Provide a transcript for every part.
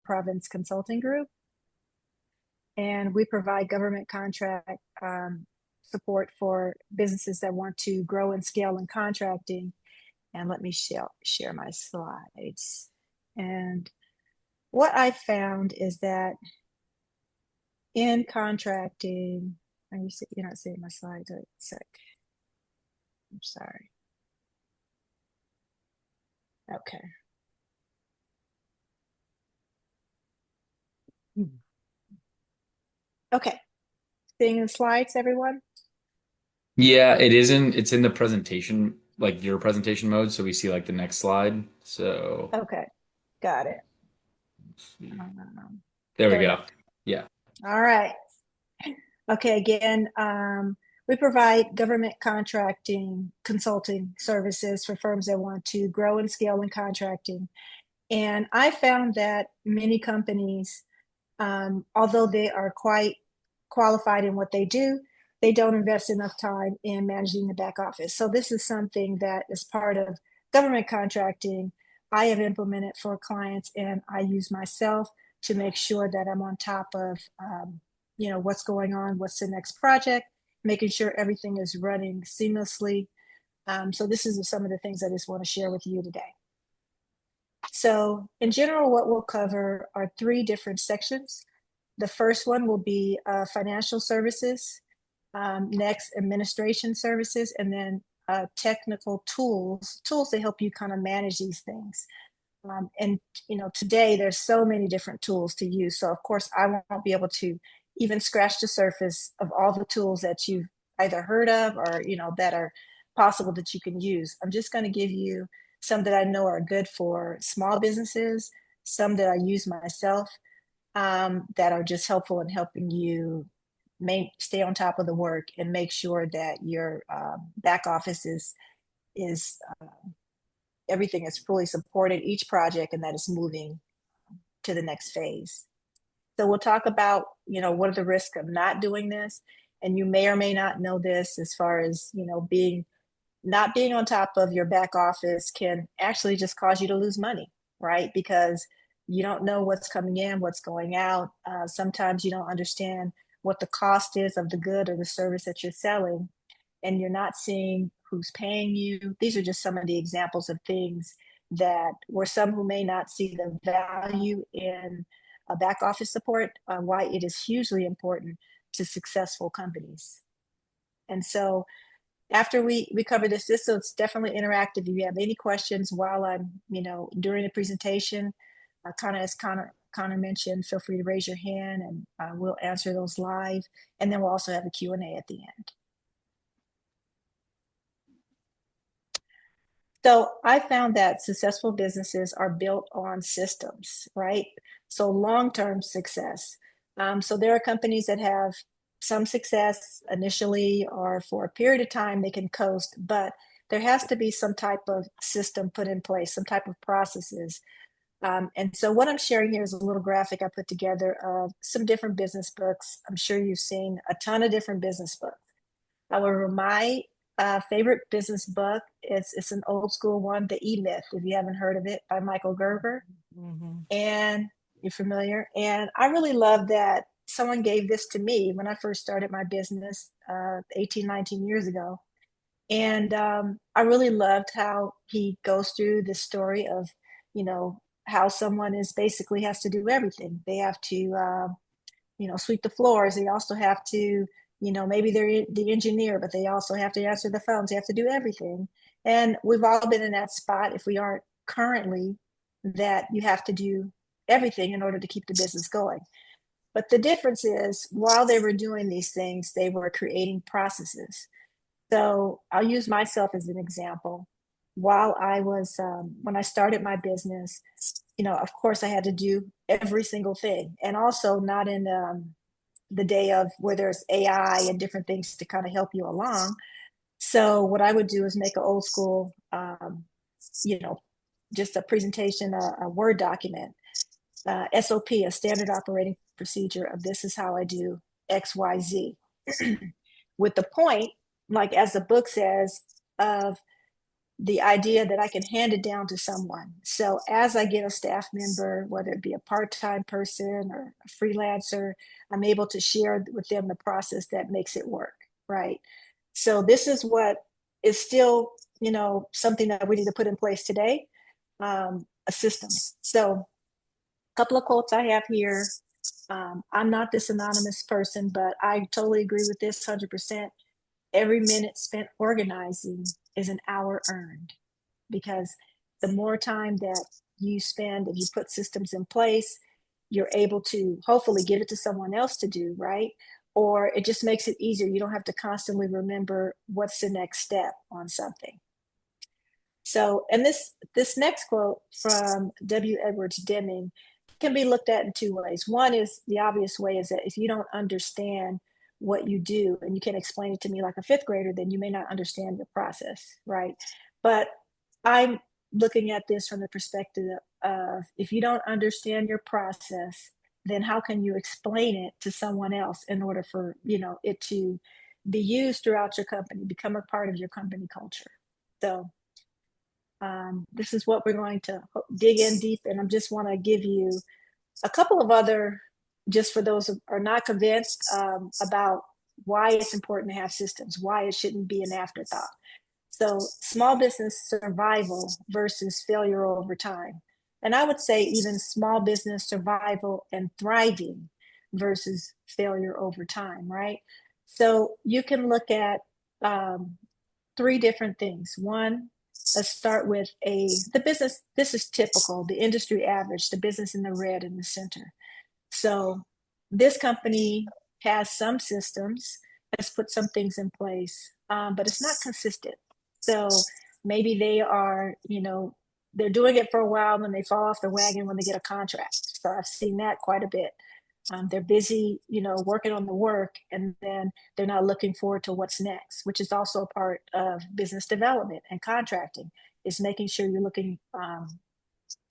Province Consulting Group, and we provide government contract support for businesses that want to grow and scale in contracting. And let me share my slides. And what I found is that in contracting, you're not seeing my slides. Wait a sec. I'm sorry. Okay. Okay. Seeing the slides, everyone? Yeah, it's in the presentation, like your presentation mode, so we see like the next slide. So Okay. Got it. let's see. Um, There we there we go. go. Yeah. All right. Okay, again, we provide government contracting consulting services for firms that want to grow and scale in contracting. And I found that many companies, although they are quite qualified in what they do, they don't invest enough time in managing the back office. So this is something that is part of government contracting I have implemented for clients, and I use myself to make sure that I'm on top of what's going on, what's the next project, making sure everything is running seamlessly. So this is some of the things I just want to share with you today. So in general, what we'll cover are three different sections. The first one will be financial services, next administration services, and then technical tools to help you kind of manage these things. And today there's so many different tools to use. So of course, I won't be able to even scratch the surface of all the tools that you've either heard of or that are possible that you can use. I'm just going to give you some that I know are good for small businesses, some that I use myself, that are just helpful in helping you stay on top of the work and make sure that your back office is everything is fully supported each project and that it's moving to the next phase. So we'll talk about what are the risks of not doing this, and you may or may not know this as far as being not being on top of your back office can actually just cause you to lose money, right? Because you don't know what's coming in, what's going out. Sometimes you don't understand what the cost is of the good or the service that you're selling, and you're not seeing who's paying you. These are just some of the examples of things that where some who may not see the value in a back office support, why it is hugely important to successful companies. And so after we cover this, so it's definitely interactive. If you have any questions while I'm, during the presentation, as Connor mentioned, feel free to raise your hand and we'll answer those live. And then we'll also have a Q&A at the end. So I found that successful businesses are built on systems, right? So long-term success. So there are companies that have some success initially or for a period of time they can coast, but there has to be some type of system put in place, some type of processes. And so what I'm sharing here is a little graphic I put together of some different business books. I'm sure you've seen a ton of different business books. However, my favorite business book it's an old school one, The E-Myth, if you haven't heard of it, by Michael Gerber. Mhm. And you're familiar. And I really love that someone gave this to me when I first started my business 18, 19 years ago. And I really loved how he goes through the story of, how someone is basically has to do everything. They have to sweep the floors. They also have to, maybe they're the engineer, but they also have to answer the phones. They have to do everything. And we've all been in that spot if we aren't currently, that you have to do everything in order to keep the business going. But the difference is while they were doing these things, they were creating processes. So I'll use myself as an example. While I was, when I started my business, of course I had to do every single thing, and also not in the day of where there's AI and different things to kind of help you along. So what I would do is make an old school, you know, just a presentation, a Word document, SOP, a standard operating procedure of this is how I do X, Y, Z, with the point, like as the book says, of the idea that I can hand it down to someone. So as I get a staff member, whether it be a part-time person or a freelancer, I'm able to share with them the process that makes it work, right? So this is what is still, something that we need to put in place today, a system. So a couple of quotes I have here. I'm not this anonymous person, but I totally agree with this 100%. Every minute spent organizing is an hour earned, because the more time that you spend and you put systems in place, you're able to hopefully give it to someone else to do, right? Or it just makes it easier. You don't have to constantly remember what's the next step on something. So, and this next quote from W. Edwards Deming can be looked at in two ways. One is the obvious way is that if you don't understand what you do and you can explain it to me like a fifth grader, then you may not understand the process, right? But I'm looking at this from the perspective of if you don't understand your process, then how can you explain it to someone else in order for it to be used throughout your company, become a part of your company culture? So this is what we're going to dig in deep, and I just want to give you a couple of other, just for those who are not convinced, about why it's important to have systems, why it shouldn't be an afterthought. So, small business survival versus failure over time. And I would say even small business survival and thriving versus failure over time, right? So, you can look at um, three different things. One, let's start with the business. This is typical, the industry average, the business in the red in the center. So this company has some systems, has put some things in place, but it's not consistent. So maybe they're doing it for a while, and then they fall off the wagon when they get a contract. So I've seen that quite a bit. They're busy, working on the work, and then they're not looking forward to what's next, which is also a part of business development and contracting, is making sure you're looking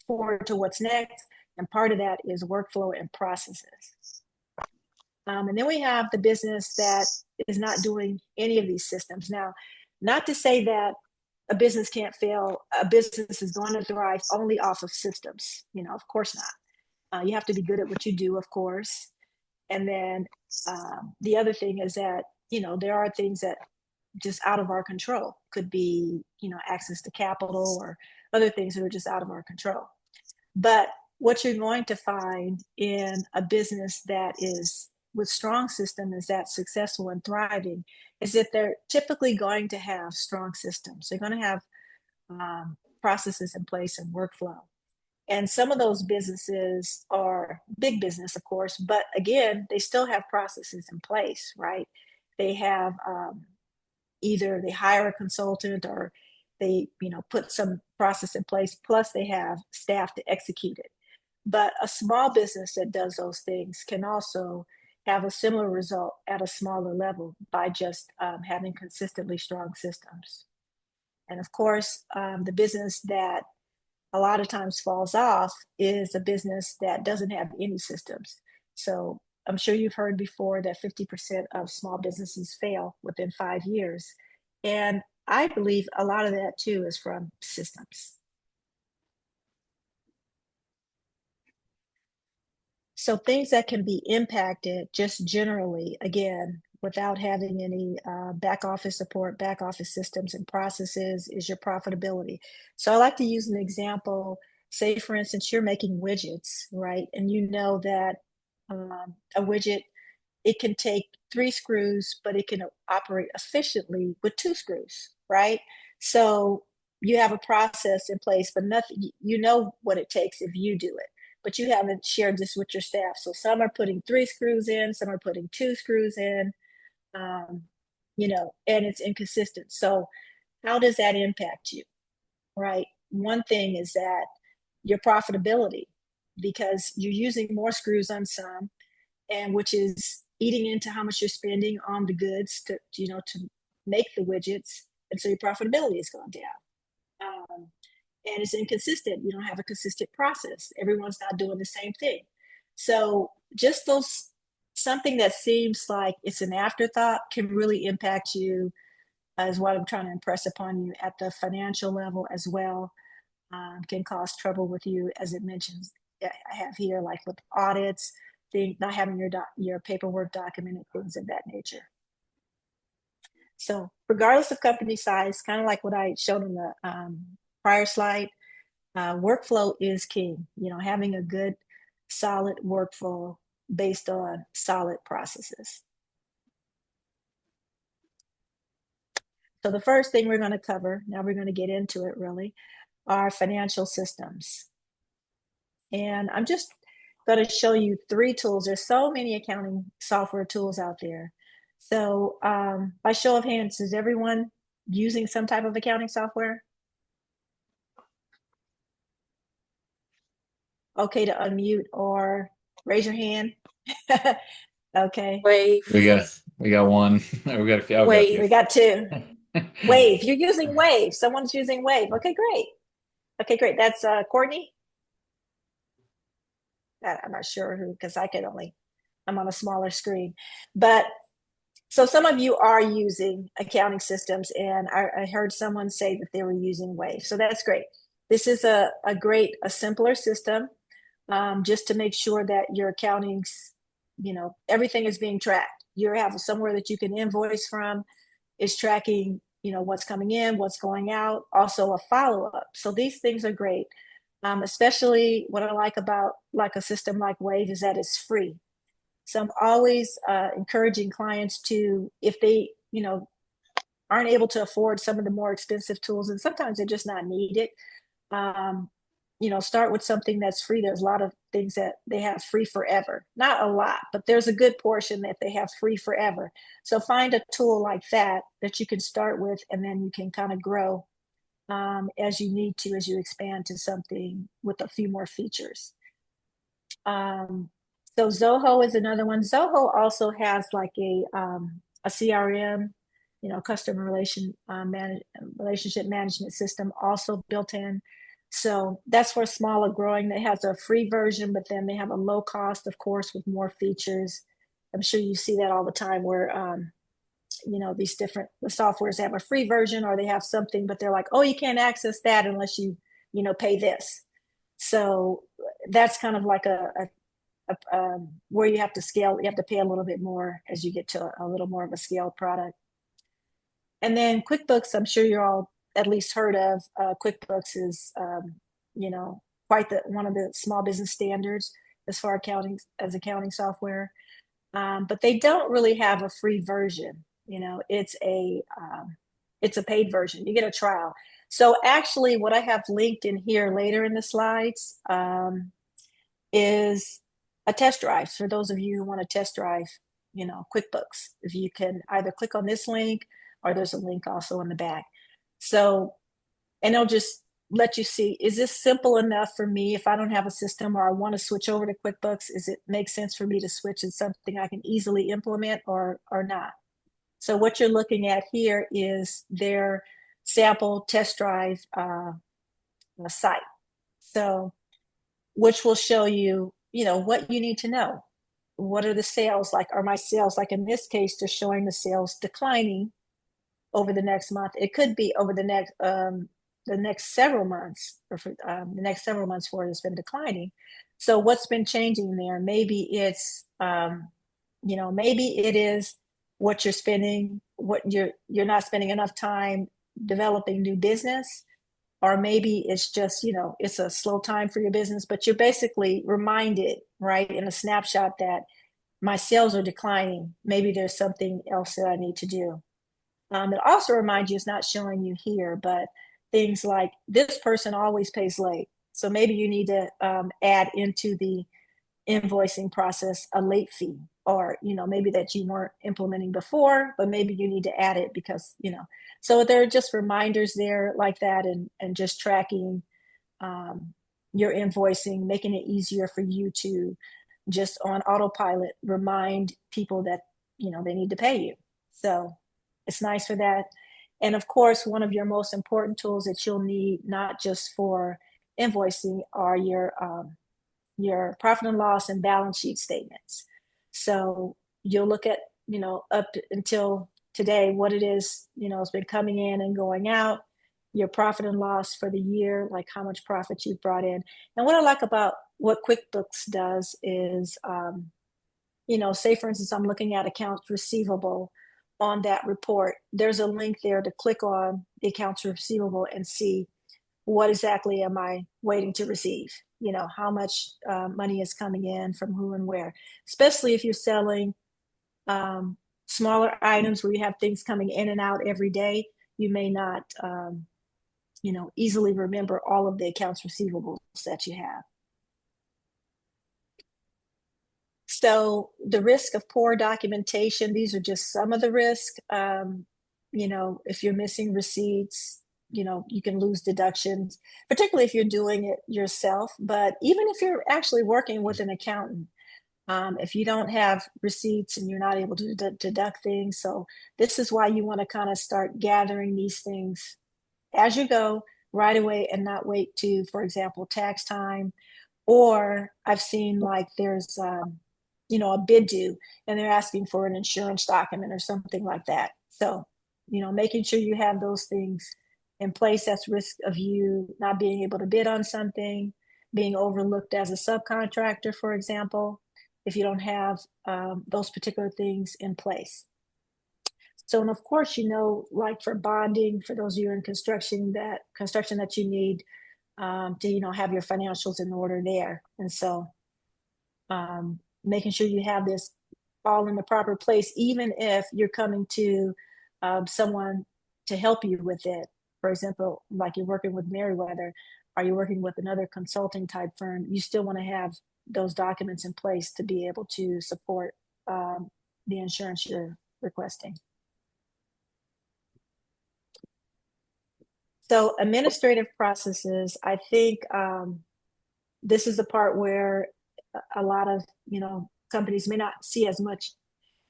forward to what's next. And part of that is workflow and processes. And then we have the business that is not doing any of these systems. Now, not to say that a business can't fail, a business is going to thrive only off of systems. Of course not. You have to be good at what you do, of course. And then the other thing is that, there are things that just out of our control, could be, access to capital or other things that are just out of our control. But what you're going to find in a business that is with strong system is that successful and thriving is that they're typically going to have strong systems. They're going to have processes in place and workflow. And some of those businesses are big business, of course, but again, they still have processes in place, right? They have either they hire a consultant or they put some process in place, plus they have staff to execute it. But a small business that does those things can also have a similar result at a smaller level by just having consistently strong systems. And of course, the business that a lot of times falls off is a business that doesn't have any systems. So I'm sure you've heard before that 50% of small businesses fail within 5 years. And I believe a lot of that too is from systems. So things that can be impacted just generally, again, without having any back office support, back office systems and processes, is your profitability. So I like to use an example. Say, for instance, you're making widgets, right? And you know that a widget, it can take 3 screws, but it can operate efficiently with 2 screws, right? So you have a process in place, but nothing, you know what it takes if you do it, but you haven't shared this with your staff. So some are putting 3 screws in, some are putting 2 screws in, um, and it's inconsistent. So how does that impact you, right? One thing is that your profitability, because you're using more screws on some, and which is eating into how much you're spending on the goods to make the widgets, and so your profitability has gone down. Um, and it's inconsistent. You don't have a consistent process. Everyone's not doing the same thing. So just something that seems like it's an afterthought can really impact you is what I'm trying to impress upon you at the financial level as well. Can cause trouble with you, as it mentions. I have here, like with audits, not having your paperwork documented, things of that nature. So, regardless of company size, kind of like what I showed on the prior slide, workflow is king. Having a good, solid workflow based on solid processes. So the first thing we're going to cover, now we're going to get into it really, are financial systems. And I'm just going to show you 3 tools. There's so many accounting software tools out there. So by show of hands, is everyone using some type of accounting software? Okay to unmute or raise your hand. Okay. Wave, We got one. We got a few. I've got a wave. We got 2. Wave. You're using Wave. Someone's using Wave. Okay, great. Okay, great. That's Courtney. I'm not sure who, because I'm on a smaller screen. But so some of you are using accounting systems, and I heard someone say that they were using Wave. So that's great. This is a simpler system, just to make sure that your accounting's, everything is being tracked. You have somewhere that you can invoice from, is tracking, what's coming in, what's going out, also a follow-up. So these things are great. Especially what I like about like a system like Wave is that it's free. So I'm always encouraging clients to, if they, aren't able to afford some of the more expensive tools, and sometimes they're just not needed, um, start with something that's free. There's a lot of things that they have free forever. Not a lot, but there's a good portion that they have free forever. So find a tool like that you can start with, and then you can kind of grow as you need to, as you expand to something with a few more features. So Zoho is another one. Zoho also has like a CRM, customer relationship management system also built in. So that's for smaller growing. That has a free version, but then they have a low cost, of course, with more features. I'm sure you see that all the time where these different softwares have a free version, or they have something, but they're like, oh, you can't access that unless you pay this. So that's kind of like where you have to scale. You have to pay a little bit more as you get to a little more of a scaled product. And then QuickBooks, I'm sure you're all at least heard of. QuickBooks is quite one of the small business standards as far as accounting software. But they don't really have a free version. It's a paid version. You get a trial. So actually, what I have linked in here later in the slides is a test drive for those of you who want to test drive, QuickBooks. If you can either click on this link, or there's a link also in the back. So, and it'll just let you see, is this simple enough for me if I don't have a system, or I want to switch over to QuickBooks? Is it make sense for me to switch? It's something I can easily implement or not. So what you're looking at here is their sample test drive site. So, which will show you, what you need to know. What are the sales like? Are my sales, like in this case, they're showing the sales declining over the next month. It could be over the next several months, or for the next several months where it's been declining. So what's been changing there? Maybe it's, maybe it is what you're spending, what you're not spending enough time developing new business, or maybe it's just, it's a slow time for your business, but you're basically reminded, right, in a snapshot that my sales are declining. Maybe there's something else that I need to do. It also reminds you, it's not showing you here, but things like this person always pays late. So maybe you need to add into the invoicing process a late fee, or maybe that you weren't implementing before, but maybe you need to add it because so there are just reminders there like that, and just tracking your invoicing, making it easier for you to just on autopilot remind people that they need to pay you. So it's nice for that. And of course, one of your most important tools that you'll need, not just for invoicing, are your profit and loss and balance sheet statements. So you'll look at, up until today what it is, has been coming in and going out, your profit and loss for the year, like how much profit you've brought in. And what I like about what QuickBooks does is, say for instance, I'm looking at accounts receivable on that report. There's a link there to click on the accounts receivable and see what exactly am I waiting to receive? How much money is coming in from who and where, especially if you're selling um, smaller items where you have things coming in and out every day. You may not, easily remember all of the accounts receivables that you have. So the risk of poor documentation, these are just some of the risk. If you're missing receipts, you can lose deductions, particularly if you're doing it yourself. But even if you're actually working with an accountant, if you don't have receipts and you're not able to deduct things. So this is why you want to kind of start gathering these things as you go right away and not wait to, for example, tax time. Or I've seen like there's, a bid due and they're asking for an insurance document or something like that. So, making sure you have those things in place, that's risk of you not being able to bid on something, being overlooked as a subcontractor, for example, if you don't have those particular things in place. So, and of course, like for bonding, for those of you in construction that you need to, have your financials in order there. And so, making sure you have this all in the proper place, even if you're coming to someone to help you with it. For example, like you're working with Meriwether, are you working with another consulting type firm? You still want to have those documents in place to be able to support the insurance you're requesting. So administrative processes, I think this is the part where a lot of, companies may not see as much,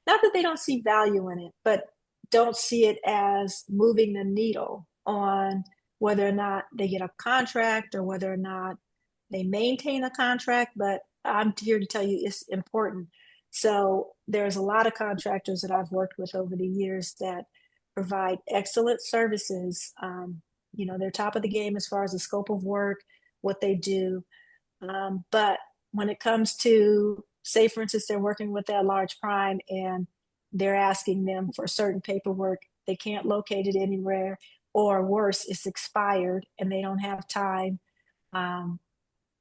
not that they don't see value in it, but don't see it as moving the needle on whether or not they get a contract or whether or not they maintain a contract. But I'm here to tell you it's important. So there's a lot of contractors that I've worked with over the years that provide excellent services. They're top of the game as far as the scope of work, what they do. But when it comes to, say, for instance, they're working with that large prime and they're asking them for certain paperwork, they can't locate it anywhere, or worse, it's expired and they don't have time um,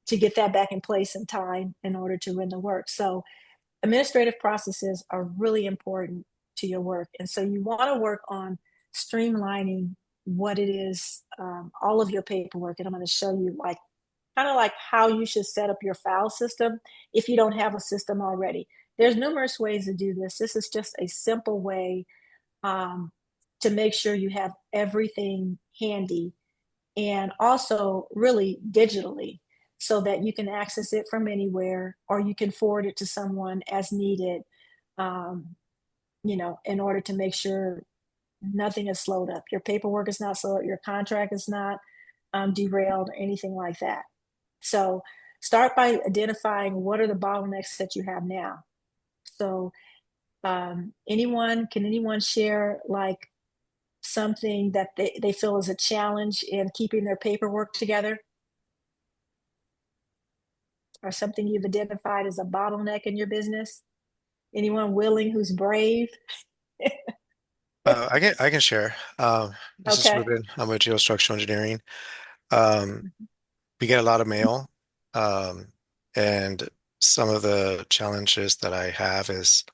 to get that back in place in time in order to run the work. So administrative processes are really important to your work. And so you want to work on streamlining what it is, all of your paperwork. And I'm going to show you like kind of like how you should set up your file system if you don't have a system already. There's numerous ways to do this. This is just a simple way um, to make sure you have everything handy and also really digitally so that you can access it from anywhere or you can forward it to someone as needed, um, in order to make sure nothing is slowed up. Your paperwork is not slowed up, your contract is not derailed or anything like that. So start by identifying what are the bottlenecks that you have now. So can anyone share like something that they feel is a challenge in keeping their paperwork together or something you've identified as a bottleneck in your business? Anyone willing who's brave? I can share. This is Okay. Ruben. I'm with geostructural engineering. Um, we get a lot of mail, um, and some of the challenges that I have is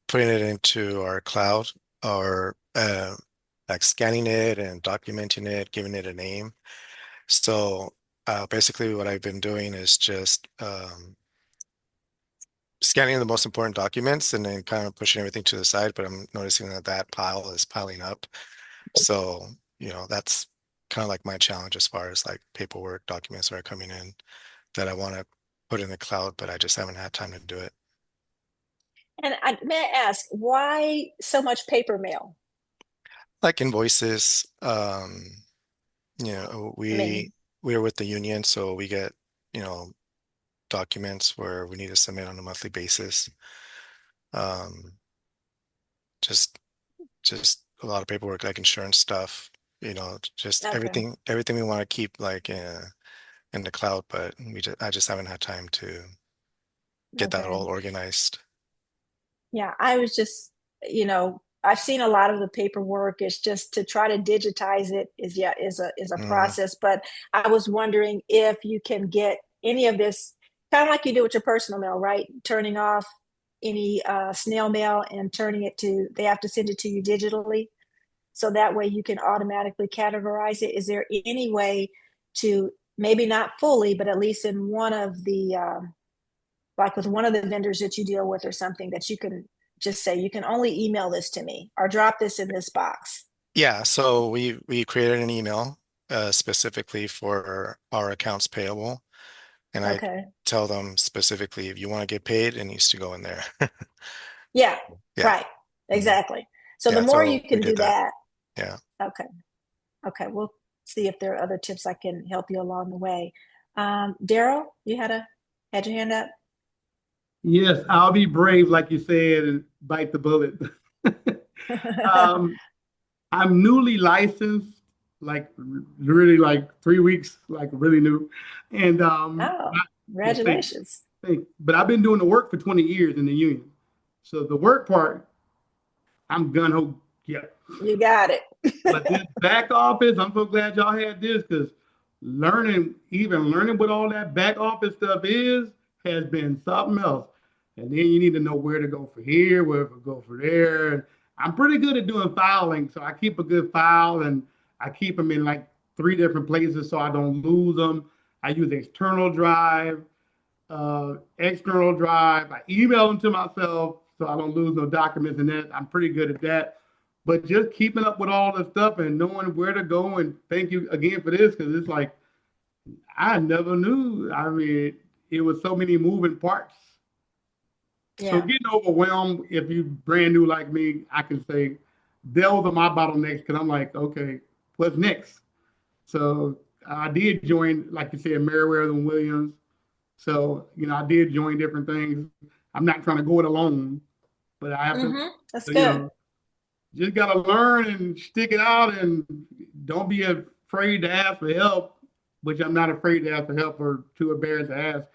putting it into our cloud or like scanning it and documenting it, giving it a name. So basically, what I've been doing is just scanning the most important documents and then kind of pushing everything to the side. But I'm noticing that that pile is piling up. So, that's kind of like my challenge as far as like paperwork documents that are coming in that I want to put in the cloud, but I just haven't had time to do it. And may I ask, why so much paper mail? Like invoices, I we mean, we're with the union, so we get, you know, documents where we need to submit on a monthly basis. Um, just just a lot of paperwork, like insurance stuff, just Okay. everything we want to keep like in the cloud, but I just haven't had time to get that all Okay. organized. Yeah, I was just, I've seen a lot of the paperwork. It's just to try to digitize it is yeah, is a Mm, process. But I was wondering if you can get any of this kind of like you do with your personal mail, right? Turning off any snail mail and turning it to they have to send it to you digitally. So that way you can automatically categorize it. Is there any way to maybe not fully, but at least in one of the like with one of the vendors that you deal with or something that you can just say you can only email this to me or drop this in this box. yeah, so we created an email specifically for our accounts payable, and I Okay. tell them specifically if you want to get paid, it needs to go in there. Yeah, Yeah. right. Mhm. Exactly. So the Yeah, more you so we can did do that. that, Yeah. okay. Okay. We'll see if there are other tips I can help you along the way. Daryl, you had your hand up? Yes, I'll be brave, like you said, and bite the bullet. Um, I'm newly licensed, like really like 3 weeks, like really new. And Oh, yeah, thanks. congratulations. Thanks. But I've been doing the work for 20 years in the union. So the work part, I'm gun ho. Yeah. You got it. But this back office, I'm so glad y'all had this because learning what all that back office stuff is has been something else. And then you need to know where to go for here, where to go for there. And I'm pretty good at doing filing, so I keep a good file and I keep them in like 3 different places so I don't lose them. I use external drive. I email them to myself so I don't lose no documents and that. I'm pretty good at that. But just keeping up with all the stuff and knowing where to go, and thank you again for this because it's like I never knew. I mean, it was so many moving parts. So Yeah. getting overwhelmed, if you brand new like me, I can say those are my bottlenecks because I'm like, okay, what's next? So I did join, like you said, Meriwether and Williams. So, I did join different things. I'm not trying to go it alone, but I have to, That's you good. know, just got to learn and stick it out and don't be afraid to ask for help, which I'm not afraid to ask for help or too embarrassed to ask.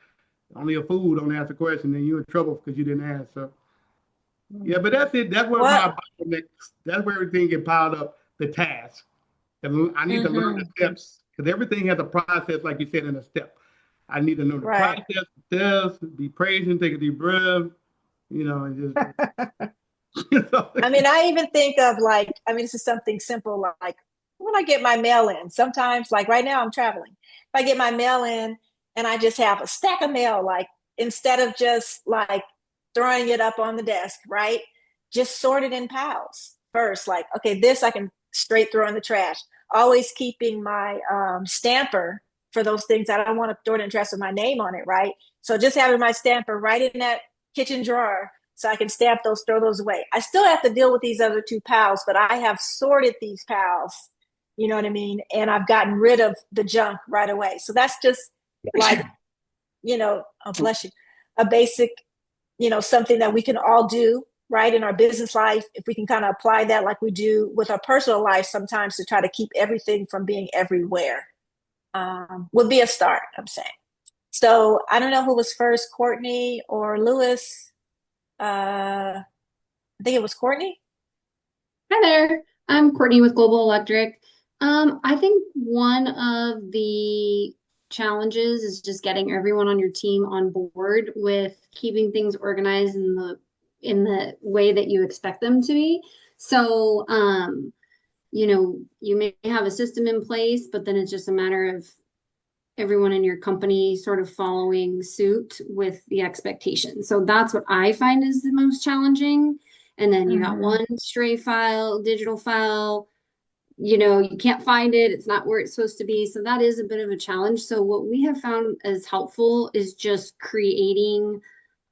Only a fool don't ask a question, then you're in trouble because you didn't ask. So, yeah, but that's it. That's where What? my bottlenecks, that's where everything get piled up, the task. And I need to learn the Mm-hmm. steps because everything has a process, like you said, in a step. I need to know the Right. process, the steps, be patient, take a deep breath, and just, I mean, I even think of like, I mean, this is something simple like when I get my mail in, sometimes, like right now, I'm traveling. If I get my mail in and I just have a stack of mail, like instead of just like throwing it up on the desk, right? Just sort it in piles first. Like, okay, this I can straight throw in the trash. Always keeping my stamper for those things I don't want to throw it in the trash with my name on it, right? So just having my stamper right in that kitchen drawer so I can stamp those, throw those away. I still have to deal with these other two pals, but I have sorted these pals. You know what I mean? And I've gotten rid of the junk right away. So that's just like, oh, bless you, a basic, something that we can all do right in our business life. If we can kind of apply that like we do with our personal life sometimes to try to keep everything from being everywhere, would be a start, I'm saying. So I don't know who was first, Courtney or Lewis. I think it was Courtney. Hi there. I'm Courtney with Global Electric. I think one of the challenges is just getting everyone on your team on board with keeping things organized in the way that you expect them to be. So, you may have a system in place, but then it's just a matter of everyone in your company sort of following suit with the expectation. So that's what I find is the most challenging. And then you got Mm-hmm. one stray file, digital file, you can't find it, it's not where it's supposed to be. So that is a bit of a challenge. So what we have found as helpful is just creating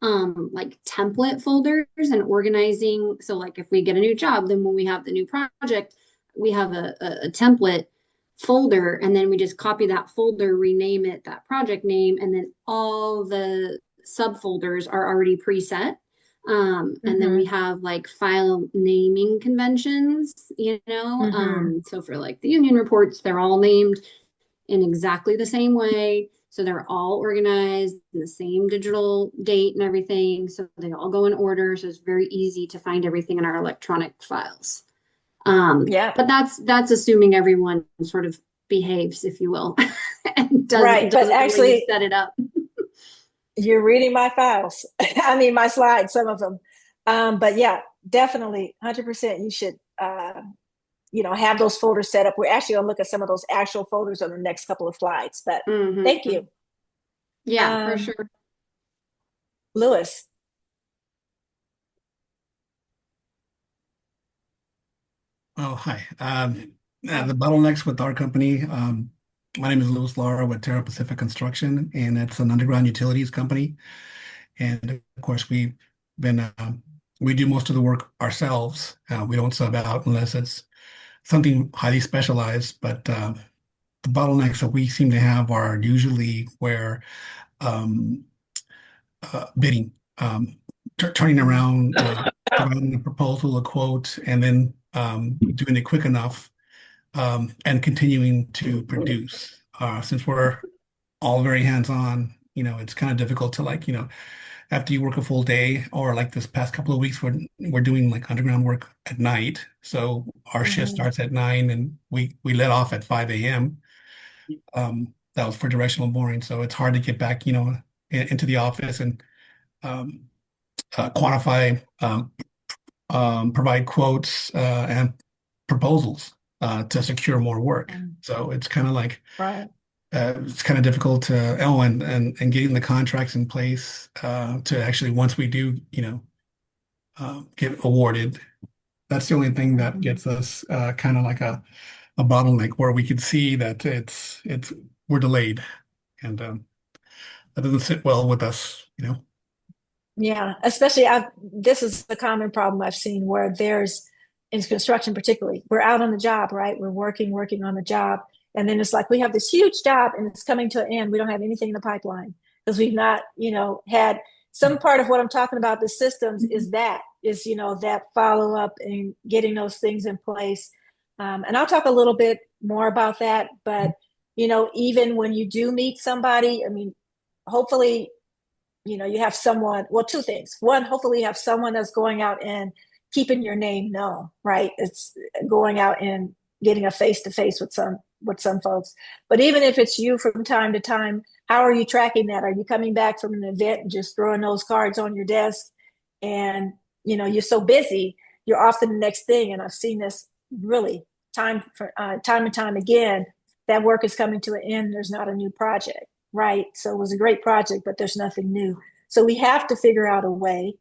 like template folders and organizing. So like if we get a new job, then when we have the new project, we have a template folder and then we just copy that folder, rename it that project name, and then all the subfolders are already preset. And then we have like file naming conventions, so for like the union reports, they're all named in exactly the same way. So they're all organized in the same digital date and everything. So they all go in order. So it's very easy to find everything in our electronic files. Yeah. But that's assuming everyone sort of behaves, if you will, and Right. does But it the way you actually, set it up. you're reading my files. I mean, my slides, some of them. But yeah, definitely 100% you should, have those folders set up. We're actually going to look at some of those actual folders on the next couple of slides, but thank you. Yeah, for sure. Lewis. Oh, hi. The bottlenecks with our company. My name is Louis Lara with Terra Pacific Construction, and it's an underground utilities company. And of course, we do most of the work ourselves. We don't sub out unless it's something highly specialized. But the bottlenecks that we seem to have are usually where um, bidding, turning around, providing a proposal, a quote, and then doing it quick enough and continuing to produce. Since we're all very hands-on, it's kind of difficult to after you work a full day or like this past couple of weeks, we're doing like underground work at night. So our shift starts at 9 and we let off at 5 a.m. That was for directional boring. So it's hard to get back, into the office and um, quantify, provide quotes and proposals to secure more work. So it's kind of like Right. it's kind of difficult to and getting the contracts in place to actually once we do get awarded. That's the only thing that gets us kind of like a bottleneck where we could see that it's we're delayed and that doesn't sit well with us. Yeah, especially this is the common problem I've seen where there's in construction particularly, we're out on the job, right? We're working on the job. And then it's like we have this huge job and it's coming to an end. We don't have anything in the pipeline because we've not, had some part of what I'm talking about, the systems that follow up and getting those things in place. And I'll talk a little bit more about that. But, even when you do meet somebody, I mean, hopefully you have someone, well, two things. One, hopefully you have someone that's going out and keeping your name known, right? It's going out and getting a face to face with some folks. But even if it's you from time to time, how are you tracking that? Are you coming back from an event and just throwing those cards on your desk? And you're so busy, you're off to the next thing. And I've seen this really time and time again. That work is coming to an end. There's not a new project. Right. So it was a great project, but there's nothing new. So we have to figure out a way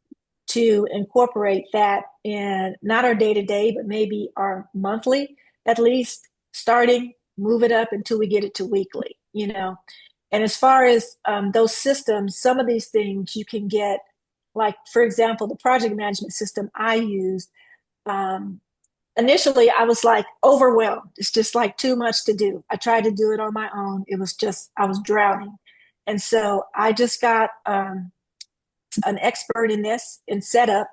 to incorporate that in not our day to day, but maybe our monthly, at least starting, move it up until we get it to weekly. And as far as those systems, some of these things you can get, like, for example, the project management system I used. Initially I was like overwhelmed. It's just like too much to do. I tried to do it on my own. It was just, I was drowning. And so I just got an expert in this in setup,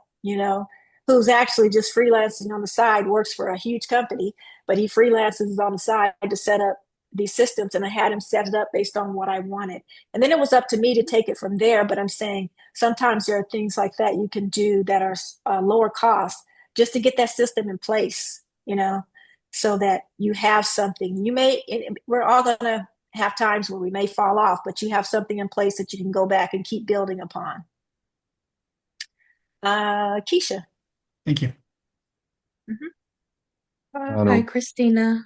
who's actually just freelancing on the side, works for a huge company, but he freelances on the side to set up these systems. And I had him set it up based on what I wanted. And then it was up to me to take it from there. But I'm saying sometimes there are things like that you can do that are lower cost just to get that system in place, so that you have something. We're all going to have times where we may fall off, but you have something in place that you can go back and keep building upon. Keisha. Thank you. Hi, Christina.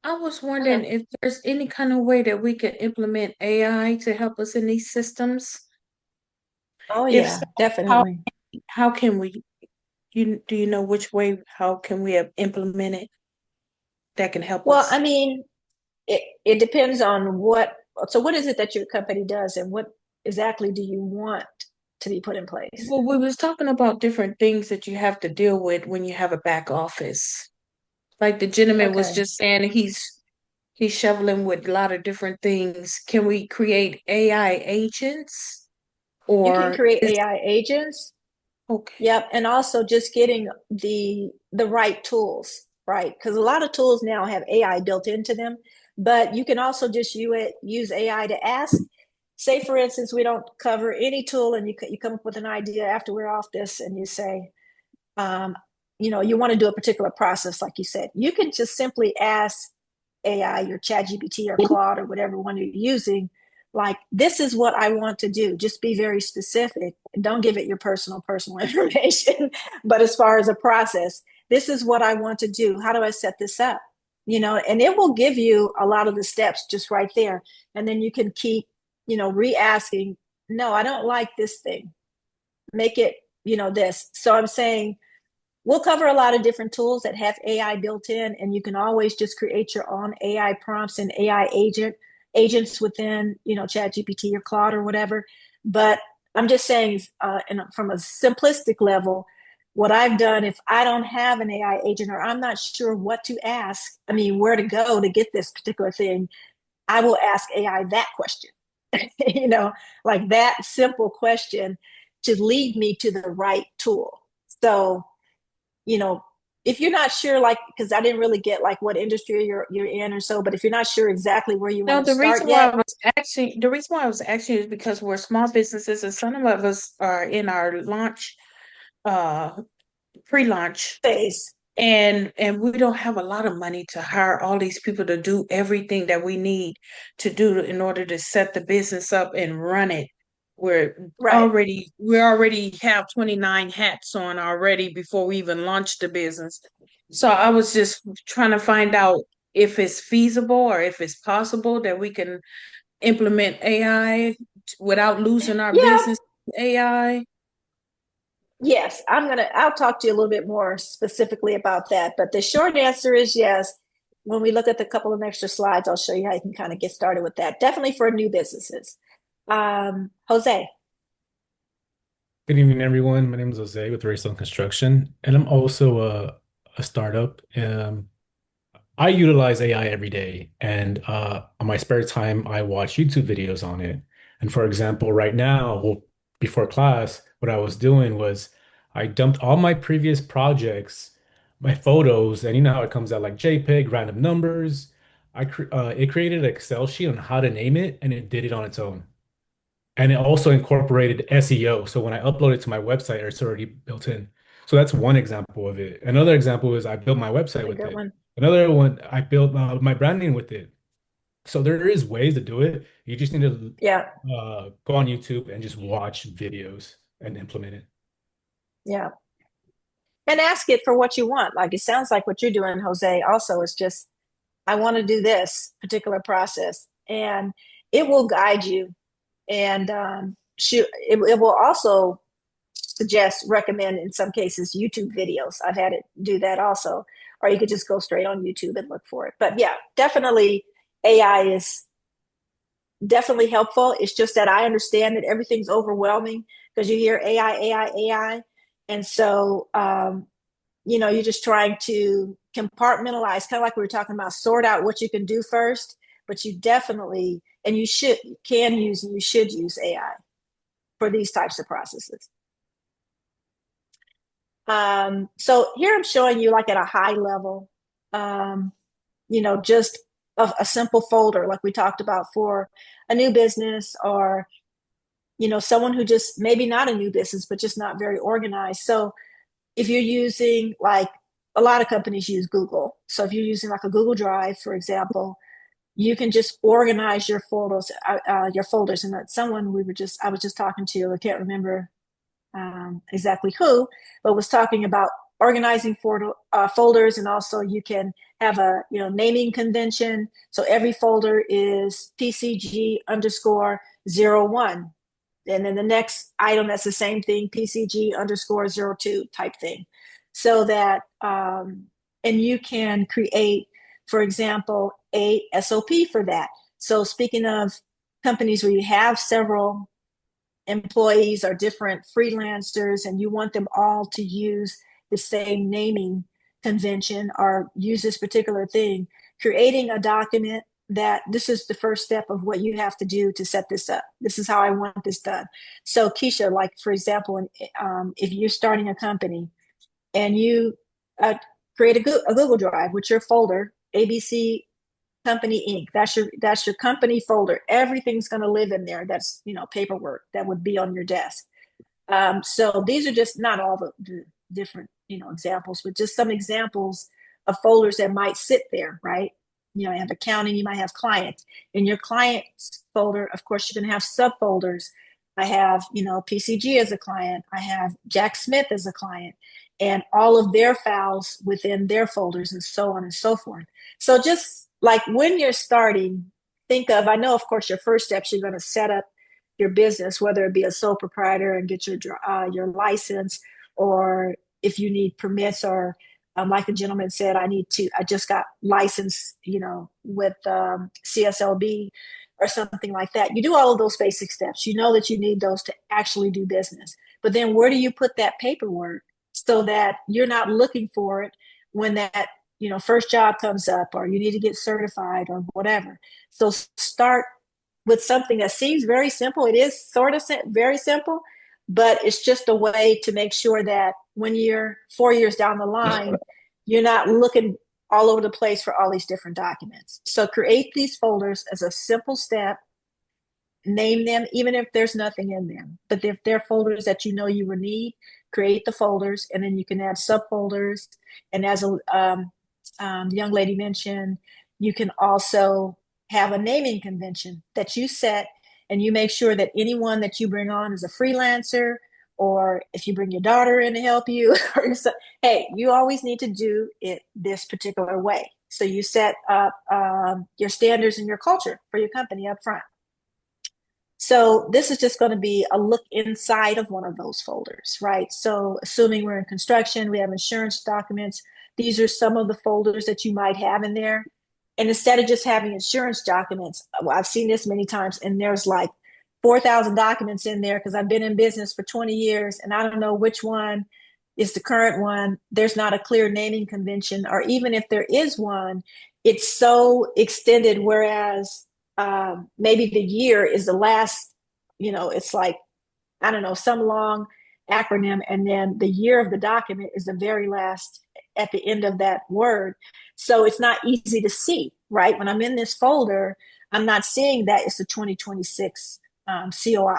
I was wondering if there's any kind of way that we could implement AI to help us in these systems. Oh If yeah, so, definitely. how can we, do you know which way, how can we implement it that can help Well, us? I mean, it depends on so what is it that your company does and what exactly do you want to be put in place? Well, we was talking about different things that you have to deal with when you have a back office. Like the gentleman was Okay. just saying he's shoveling with a lot of different things. Can we create AI agents You can or create AI agents. Okay. Yep, and also just getting the right tools, right? Because a lot of tools now have AI built into them, but you can also just use AI to ask. Say, for instance, we don't cover any tool, and you come up with an idea after we're off this, and you say, um, you want to do a particular process, like you said. You can just simply ask AI, your ChatGPT or Claude or whatever one you're using, like, this is what I want to do. Just be very specific and don't give it your personal information. But as far as a process, this is what I want to do. How do I set this up? And it will give you a lot of the steps just right there. And then you can keep, re-asking, no, I don't like this thing. Make it, this. So I'm saying, we'll cover a lot of different tools that have AI built in, and you can always just create your own AI prompts and AI agents within, ChatGPT or Claude or whatever. But I'm just saying, from a simplistic level, what I've done, if I don't have an AI agent or I'm not sure what to ask, where to go to get this particular thing, I will ask AI that question, like that simple question to lead me to the right tool. So, if you're not sure, like, because I didn't really get like what industry you're in or so, but if you're not sure exactly where you No, want to start yet, the reason why I was asking is because we're small businesses and some of us are in our launch, uh, pre-launch, phase. and we don't have a lot of money to hire all these people to do everything that we need to do in order to set the business up and run it. Right. We already have 29 hats on already before we even launched the business. So I was just trying to find out if it's feasible or if it's possible that we can implement AI without losing our Yeah. business to AI. Yes. I'll talk to you a little bit more specifically about that. But the short answer is yes. When we look at the couple of extra slides, I'll show you how you can kind of get started with that. Definitely for new businesses. Jose. Good evening, everyone. My name is Jose with Raystone Construction, and I'm also a startup. I utilize AI every day, and on my spare time, I watch YouTube videos on it. And for example, right now, well, before class, what I was doing was I dumped all my previous projects, my photos, and you know how it comes out like JPEG, random numbers. It created an Excel sheet on how to name it, and it did it on its own. And it also incorporated SEO. So when I upload it to my website, it's already built in. So that's one example of it. Another example is I built my website A with good it. one. Another one, I built my branding with it. So there is ways to do it. You just need to Yeah. go on YouTube and just watch videos and implement it. Yeah. And ask it for what you want. Like, it sounds like what you're doing, Jose, also is just, I want to do this particular process. And it will guide you. And it will also recommend, in some cases, YouTube videos. I've had it do that also. Or you could just go straight on YouTube and look for it. But yeah, definitely AI is definitely helpful. It's just that I understand that everything's overwhelming because you hear AI, AI, AI. And so, you're just trying to compartmentalize, kind of like we were talking about, sort out what you can do first. But you definitely, and you can use, and you should use AI for these types of processes. So here I'm showing you, like, at a high level, just a simple folder, like we talked about, for a new business, or, someone who just maybe not a new business, but just not very organized. So if you're using, like, a lot of companies use Google. So if you're using like a Google Drive, for example, you can just organize your folders. And that someone I was just talking to, I can't remember exactly who, but was talking about organizing folders. And also you can have a naming convention. So every folder is PCG_01. And then the next item, that's the same thing, PCG_02 type thing. So that, and you can create, for example, a SOP for that. So speaking of companies where you have several employees or different freelancers, and you want them all to use the same naming convention or use this particular thing, creating a document that this is the first step of what you have to do to set this up. This is how I want this done. So Keisha, like for example, if you're starting a company and you create a Google Drive with your folder, ABC Company Inc. That's your company folder. Everything's going to live in there. That's, paperwork that would be on your desk. So these are just not all the different, examples, but just some examples of folders that might sit there, right? You have accounting, you might have client. In your clients folder, of course, you're going to have subfolders. I have, PCG as a client. I have Jack Smith as a client, and all of their files within their folders, and so on and so forth. So just like when you're starting, I know, of course, your first steps, you're going to set up your business, whether it be a sole proprietor and get your license, or if you need permits, or like the gentleman said, I just got licensed, with CSLB or something like that. You do all of those basic steps. You know that you need those to actually do business. But then where do you put that paperwork so that you're not looking for it when that, first job comes up, or you need to get certified or whatever. So start with something that seems very simple. It is sort of very simple, but it's just a way to make sure that when you're 4 years down the line, you're not looking all over the place for all these different documents. So create these folders as a simple step, name them, even if there's nothing in them. But if they're folders that you know you will need, create the folders, and then you can add subfolders. And as a young lady mentioned, you can also have a naming convention that you set, and you make sure that anyone that you bring on is a freelancer, or if you bring your daughter in to help you, or hey, you always need to do it this particular way. So you set up your standards and your culture for your company up front. So this is just going to be a look inside of one of those folders, right? So assuming we're in construction, we have insurance documents. These are some of the folders that you might have in there. And instead of just having insurance documents, I've seen this many times, and there's like 4,000 documents in there because I've been in business for 20 years and I don't know which one is the current one. There's not a clear naming convention, or even if there is one, it's so extended, whereas maybe the year is the last, it's like, I don't know, some long acronym, and then the year of the document is the very last at the end of that word. So it's not easy to see, right? When I'm in this folder, I'm not seeing that it's the 2026 COI.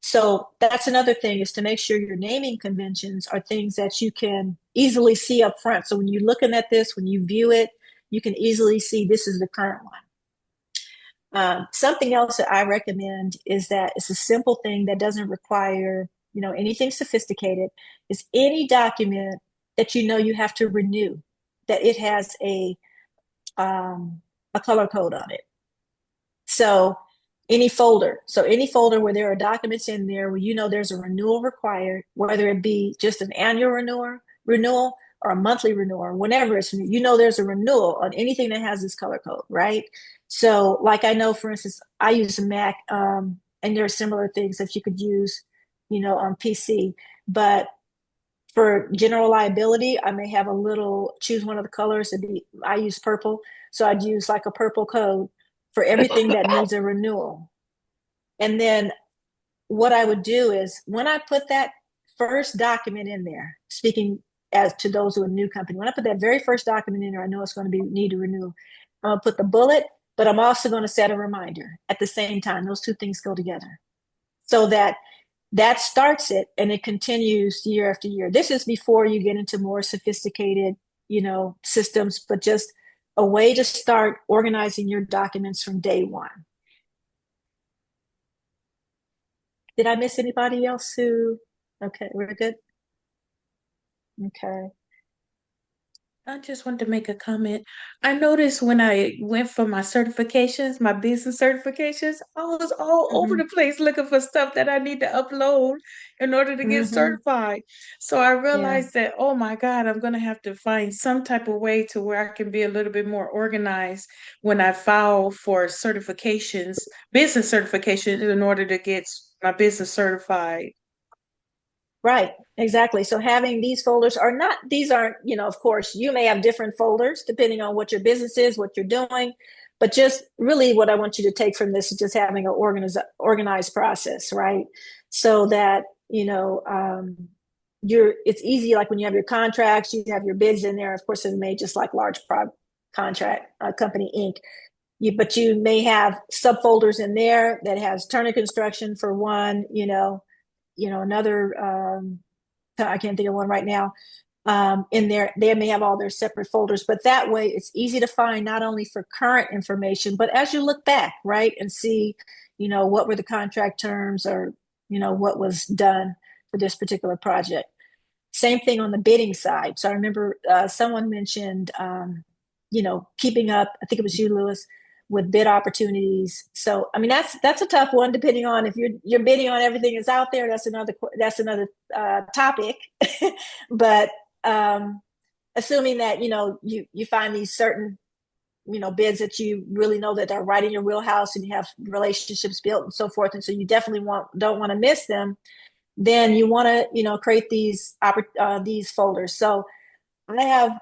So that's another thing, is to make sure your naming conventions are things that you can easily see up front. So when you're looking at this, when you view it, you can easily see this is the current one. Something else that I recommend is that it's a simple thing that doesn't require, anything sophisticated, is any document that you have to renew, that it has a color code on it. So any folder where there are documents in there where there's a renewal required, whether it be just an annual renewal or a monthly renewal, whenever it's there's a renewal on anything that has this color code, right? So like I know, for instance, I use a Mac, and there are similar things that you could use, on PC. But for general liability, I may have choose one of the colors. I use purple. So I'd use like a purple code for everything that needs a renewal. And then what I would do is, when I put that first document in there, speaking as to those who are new company, when I put that very first document in there, I know it's going to need a renewal. I'm going to put the bullet, but I'm also going to set a reminder at the same time. Those two things go together, so that starts it and it continues year after year. This is before you get into more sophisticated, systems, but just a way to start organizing your documents from day one. Did I miss anybody else okay, we're good? Okay. I just wanted to make a comment. I noticed when I went for my certifications, my business certifications, I was all over Mm-hmm. the place looking for stuff that I need to upload in order to get Mm-hmm. certified. So I Yeah. realized that, oh my God, I'm going to have to find some type of way to where I can be a little bit more organized when I file for certifications, business certifications, in order to get my business certified. Right, exactly. So having these folders these aren't, of course, you may have different folders depending on what your business is, what you're doing, But just really what I want you to take from this is just having an organized process, right? So that, it's easy, like when you have your contracts, you have your bids in there. Of course, it's made just like large contract company Inc. But you may have subfolders in there that has Turner Construction for one, another, I can't think of one right now. In there, they may have all their separate folders, but that way it's easy to find not only for current information, but as you look back, right, and see, what were the contract terms, or, what was done for this particular project. Same thing on the bidding side. So I remember someone mentioned, keeping up, I think it was you, Lewis, with bid opportunities. So, I mean, that's a tough one, depending on if you're bidding on everything that's out there. That's another topic. But assuming that, you find these certain, bids that you really know that are right in your wheelhouse, and you have relationships built and so forth. And so you definitely don't want to miss them. Then you want to, create these folders. So I have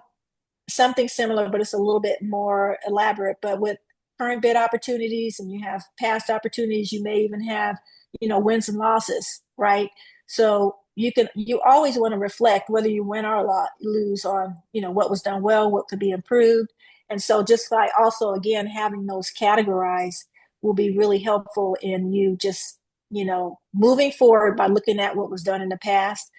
something similar, but it's a little bit more elaborate. But with current bid opportunities, and you have past opportunities, you may even have, wins and losses, right? So you always want to reflect whether you win or lose on, what was done well, what could be improved. And so just like also, again, having those categorized will be really helpful in you just, moving forward by looking at what was done in the past.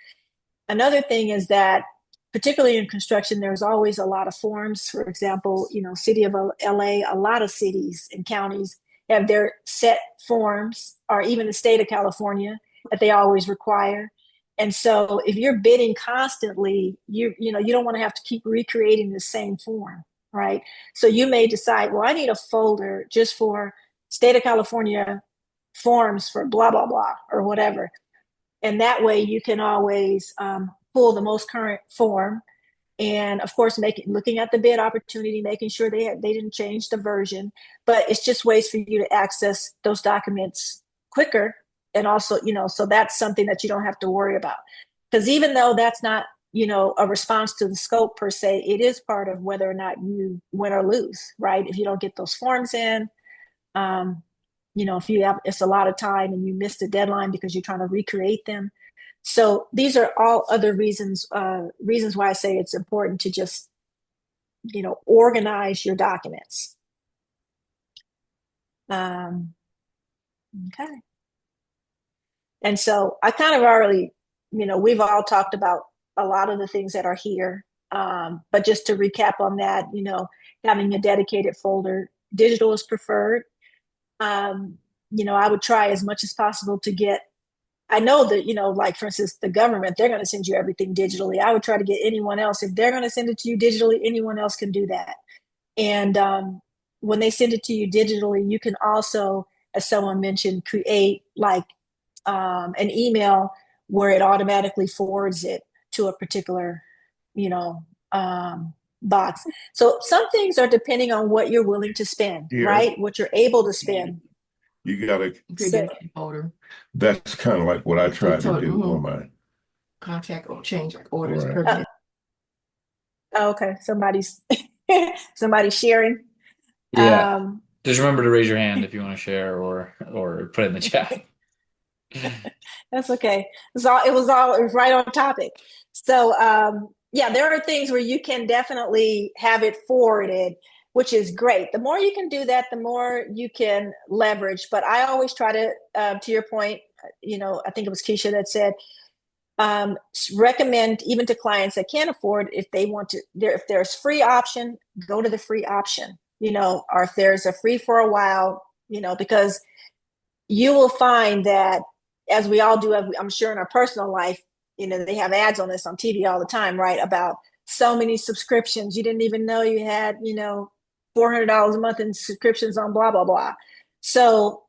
Another thing is that, particularly in construction, there's always a lot of forms. For example, city of LA, a lot of cities and counties have their set forms, or even the state of California, that they always require. And so if you're bidding constantly, you don't want to have to keep recreating the same form, right? So you may decide, well, I need a folder just for state of California forms for blah, blah, blah, or whatever. And that way you can always pull the most current form. And of course, looking at the bid opportunity, making sure they didn't change the version. But it's just ways for you to access those documents quicker. And also, so that's something that you don't have to worry about. Because even though that's not, a response to the scope per se, it is part of whether or not you win or lose, right? If you don't get those forms in, if it's a lot of time and you missed a deadline because you're trying to recreate them. So these are all other reasons why I say it's important to just, organize your documents. Okay. And so I kind of already, we've all talked about a lot of the things that are here. But just to recap on that, having a dedicated folder, digital is preferred. I would try as much as possible to get, I know that, like for instance, the government, they're going to send you everything digitally. I would try to get anyone else, if they're going to send it to you digitally, anyone else can do that. And when they send it to you digitally, you can also, as someone mentioned, create like an email where it automatically forwards it to a particular, box. So some things are depending on what you're willing to spend, Yeah. right? What you're able to spend. You gotta, So, Order, that's kind of like what I try to do on my, contact or change orders Right. per minute. okay, somebody's sharing. Yeah. Just remember to raise your hand if you want to share, or put it in the chat. That's okay. It was right on topic. So yeah, there are things where you can definitely have it forwarded, which is great. The more you can do that, the more you can leverage. But I always try to your point, I think it was Keisha that said, recommend even to clients that can't afford, if they want to, if there's free option, go to the free option, or if there's a free for a while, because you will find that, as we all do, I'm sure in our personal life, they have ads on this on TV all the time, right? About so many subscriptions. You didn't even know you had, $400 a month in subscriptions on blah, blah, blah. So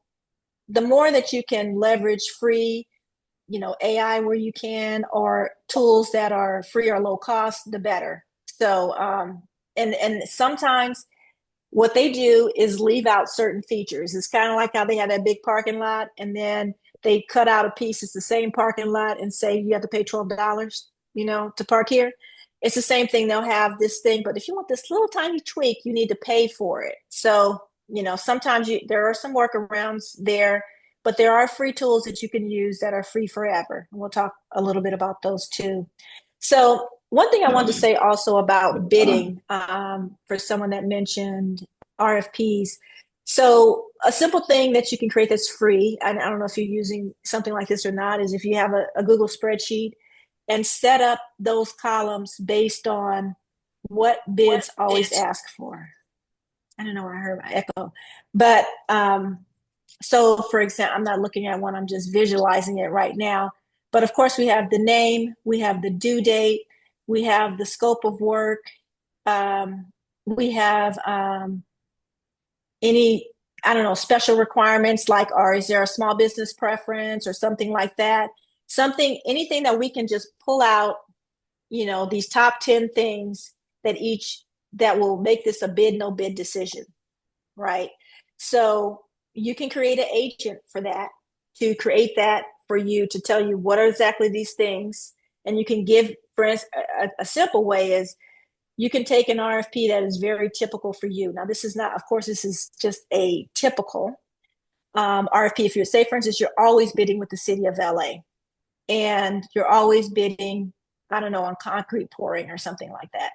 the more that you can leverage free, AI where you can, or tools that are free or low cost, the better. So, and sometimes what they do is leave out certain features. It's kind of like how they have that big parking lot, and then they cut out a piece. It's the same parking lot, and say you have to pay $12, to park here. It's the same thing. They'll have this thing, but if you want this little tiny tweak, you need to pay for it. So sometimes there are some workarounds there, but there are free tools that you can use that are free forever. And we'll talk a little bit about those too. So one thing I wanted to say also about bidding, for someone that mentioned RFPs. So a simple thing that you can create that's free, and I don't know if you're using something like this or not, is if you have a Google spreadsheet and set up those columns based on what bids always ask for. I don't know where I heard my echo, but so for example, I'm not looking at one, I'm just visualizing it right now. But of course, we have the name, we have the due date, we have the scope of work, we have any, I don't know, special requirements like, or is there a small business preference or something like that? Anything that we can just pull out, these top 10 things that will make this a bid, no bid decision, right? So you can create an agent for that, to create that for you, to tell you what are exactly these things. And you can give, for instance, a simple way is you can take an RFP that is very typical for you. Now, this is not, of course, this is just a typical RFP. If you're, say, for instance, you're always bidding with the city of LA and you're always bidding, I don't know, on concrete pouring or something like that.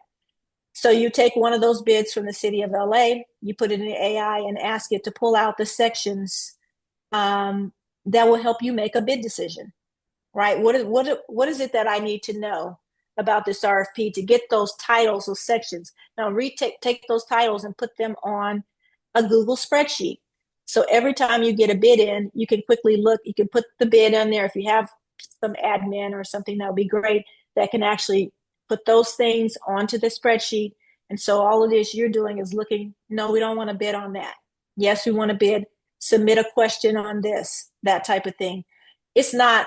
So you take one of those bids from the city of LA, you put it in AI and ask it to pull out the sections that will help you make a bid decision, right? What is it that I need to know about this RFP to get those titles, those sections? Now take those titles and put them on a Google spreadsheet. So every time you get a bid in, you can quickly look, you can put the bid in there. If you have some admin or something, that would be great, that can actually put those things onto the spreadsheet. And so all of this you're doing is looking, no, we don't want to bid on that. Yes, we want to bid, submit a question on this, that type of thing. It's not,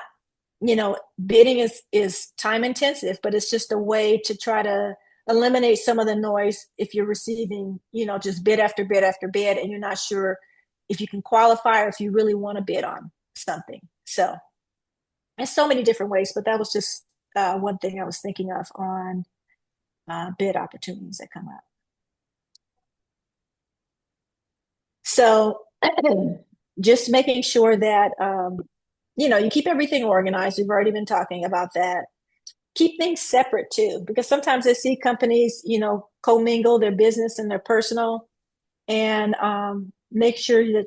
bidding is time intensive, but it's just a way to try to eliminate some of the noise if you're receiving, just bid after bid after bid, and you're not sure if you can qualify or if you really want to bid on something. So there's so many different ways, but that was just one thing I was thinking of on bid opportunities that come up. So just making sure that, you keep everything organized. We've already been talking about that. Keep things separate too, because sometimes I see companies, commingle their business and their personal, and make sure that,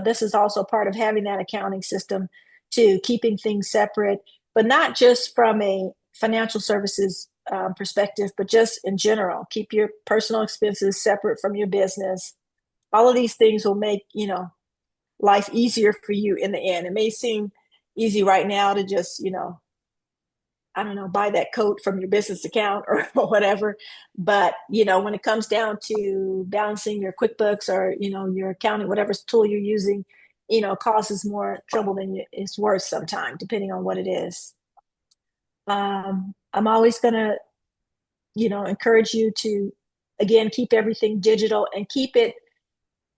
this is also part of having that accounting system too, keeping things separate, but not just from a financial services perspective, but just in general. Keep your personal expenses separate from your business. All of these things will make, life easier for you in the end. It may seem easy right now to just, I don't know, buy that coat from your business account or whatever. But, when it comes down to balancing your QuickBooks or, your accounting, whatever tool you're using, causes more trouble than it's worth sometimes, depending on what it is. I'm always going to, encourage you to, again, keep everything digital and keep it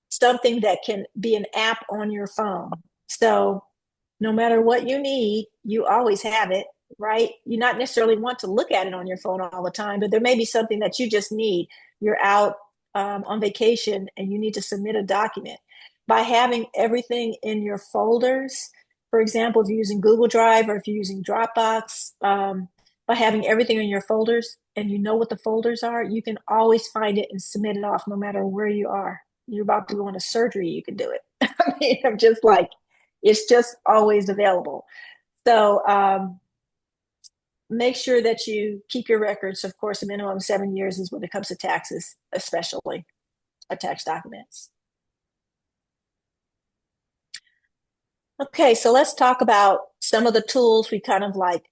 something that can be an app on your phone. So no matter what you need, you always have it, right? You not necessarily want to look at it on your phone all the time, but there may be something that you just need. You're out on vacation and you need to submit a document. By having everything in your folders, for example, if you're using Google Drive or if you're using Dropbox, by having everything in your folders and you know what the folders are, you can always find it and submit it off no matter where you are. You're about to go into surgery, you can do it. I mean, I'm just like, it's just always available. So make sure that you keep your records. Of course, a minimum of 7 years is when it comes to taxes, especially tax documents. Okay, so let's talk about some of the tools we kind of like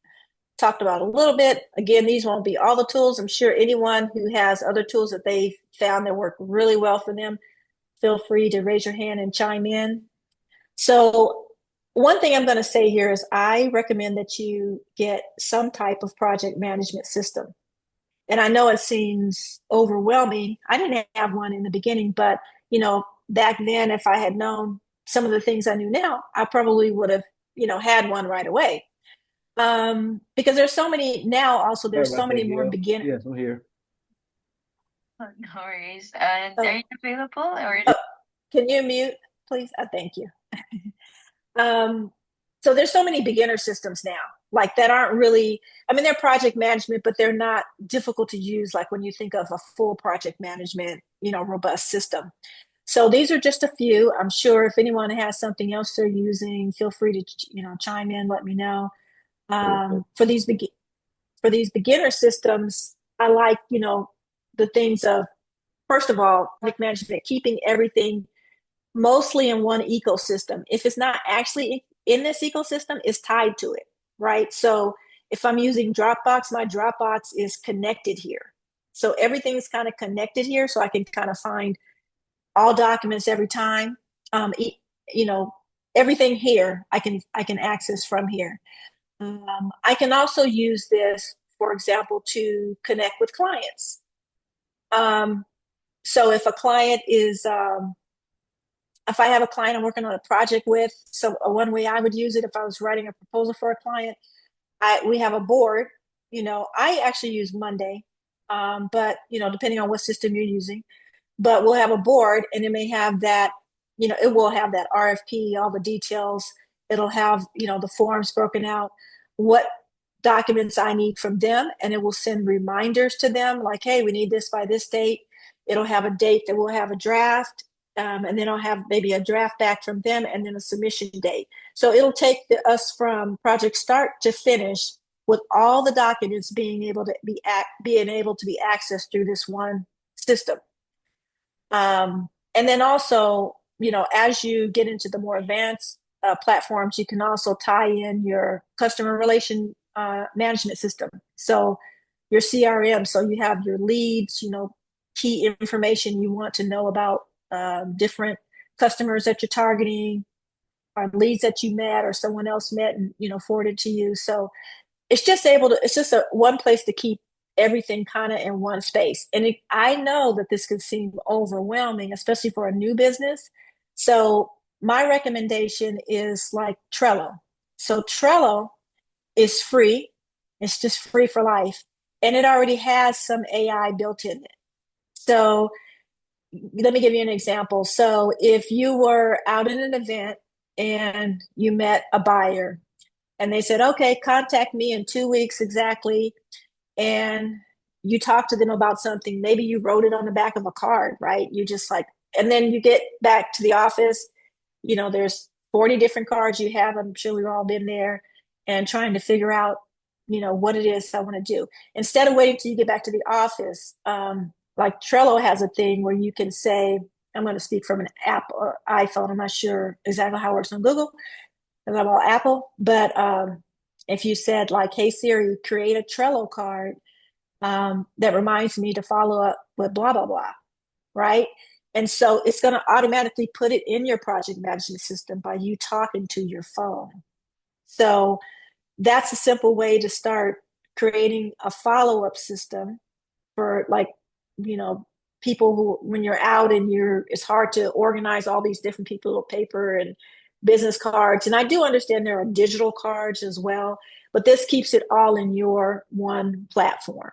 talked about a little bit. Again, these won't be all the tools. I'm sure anyone who has other tools that they found that work really well for them, feel free to raise your hand and chime in. So one thing I'm going to say here is I recommend that you get some type of project management system. And I know it seems overwhelming. I didn't have one in the beginning, but back then, if I had known some of the things I knew now, I probably would have, had one right away. Because there's so many now. Also, there's so many more beginners. Yes, I'm here. No worries. Are you available or? Can you mute, please? Thank you. So there's so many beginner systems now, like that aren't really, I mean, they're project management, but they're not difficult to use. Like when you think of a full project management, robust system. So these are just a few. I'm sure if anyone has something else they're using, feel free to, chime in, let me know. For these beginner systems, I like, the things of, first of all, project management, keeping everything mostly in one ecosystem. If it's not actually in this ecosystem, it's tied to it, right? So if I'm using Dropbox, my Dropbox is connected here. So everything's kind of connected here, so I can kind of find all documents every time. You know, everything here I can access from here. I can also use this, for example, to connect with clients. So if a client is if I have a client I'm working on a project with, so one way I would use it if I was writing a proposal for a client, we have a board. I actually use Monday, but depending on what system you're using, but we'll have a board, and it may have that. It will have that RFP, all the details. It'll have the forms broken out, what documents I need from them, and it will send reminders to them like, hey, we need this by this date. It'll have a date that we'll have a draft, and then I'll have maybe a draft back from them, and then a submission date. So it'll take us from project start to finish with all the documents being able to be accessed through this one system. And then also, as you get into the more advanced platforms, you can also tie in your customer relation management system. So your CRM, so you have your leads, key information you want to know about different customers that you're targeting, or leads that you met or someone else met and forwarded to you. So it's just one place to keep everything kind of in one space. And I know that this could seem overwhelming, especially for a new business. So my recommendation is like Trello. So Trello is free. It's just free for life. And it already has some AI built in it. So let me give you an example. So if you were out at an event and you met a buyer and they said, okay, contact me in 2 weeks exactly, and you talk to them about something, maybe you wrote it on the back of a card, right? You just like, and then you get back to the office, there's 40 different cards you have. I'm sure we've all been there, and trying to figure out, what it is I want to do. Instead of waiting till you get back to the office, like Trello has a thing where you can say, I'm going to speak from an app or iPhone. I'm not sure exactly how it works on Google because I'm all Apple, but if you said like, hey Siri, create a Trello card that reminds me to follow up with blah, blah, blah, right? And so it's going to automatically put it in your project management system by you talking to your phone. So that's a simple way to start creating a follow-up system for, like, people who, when you're out and it's hard to organize all these different people, paper and business cards. And I do understand there are digital cards as well, but this keeps it all in your one platform,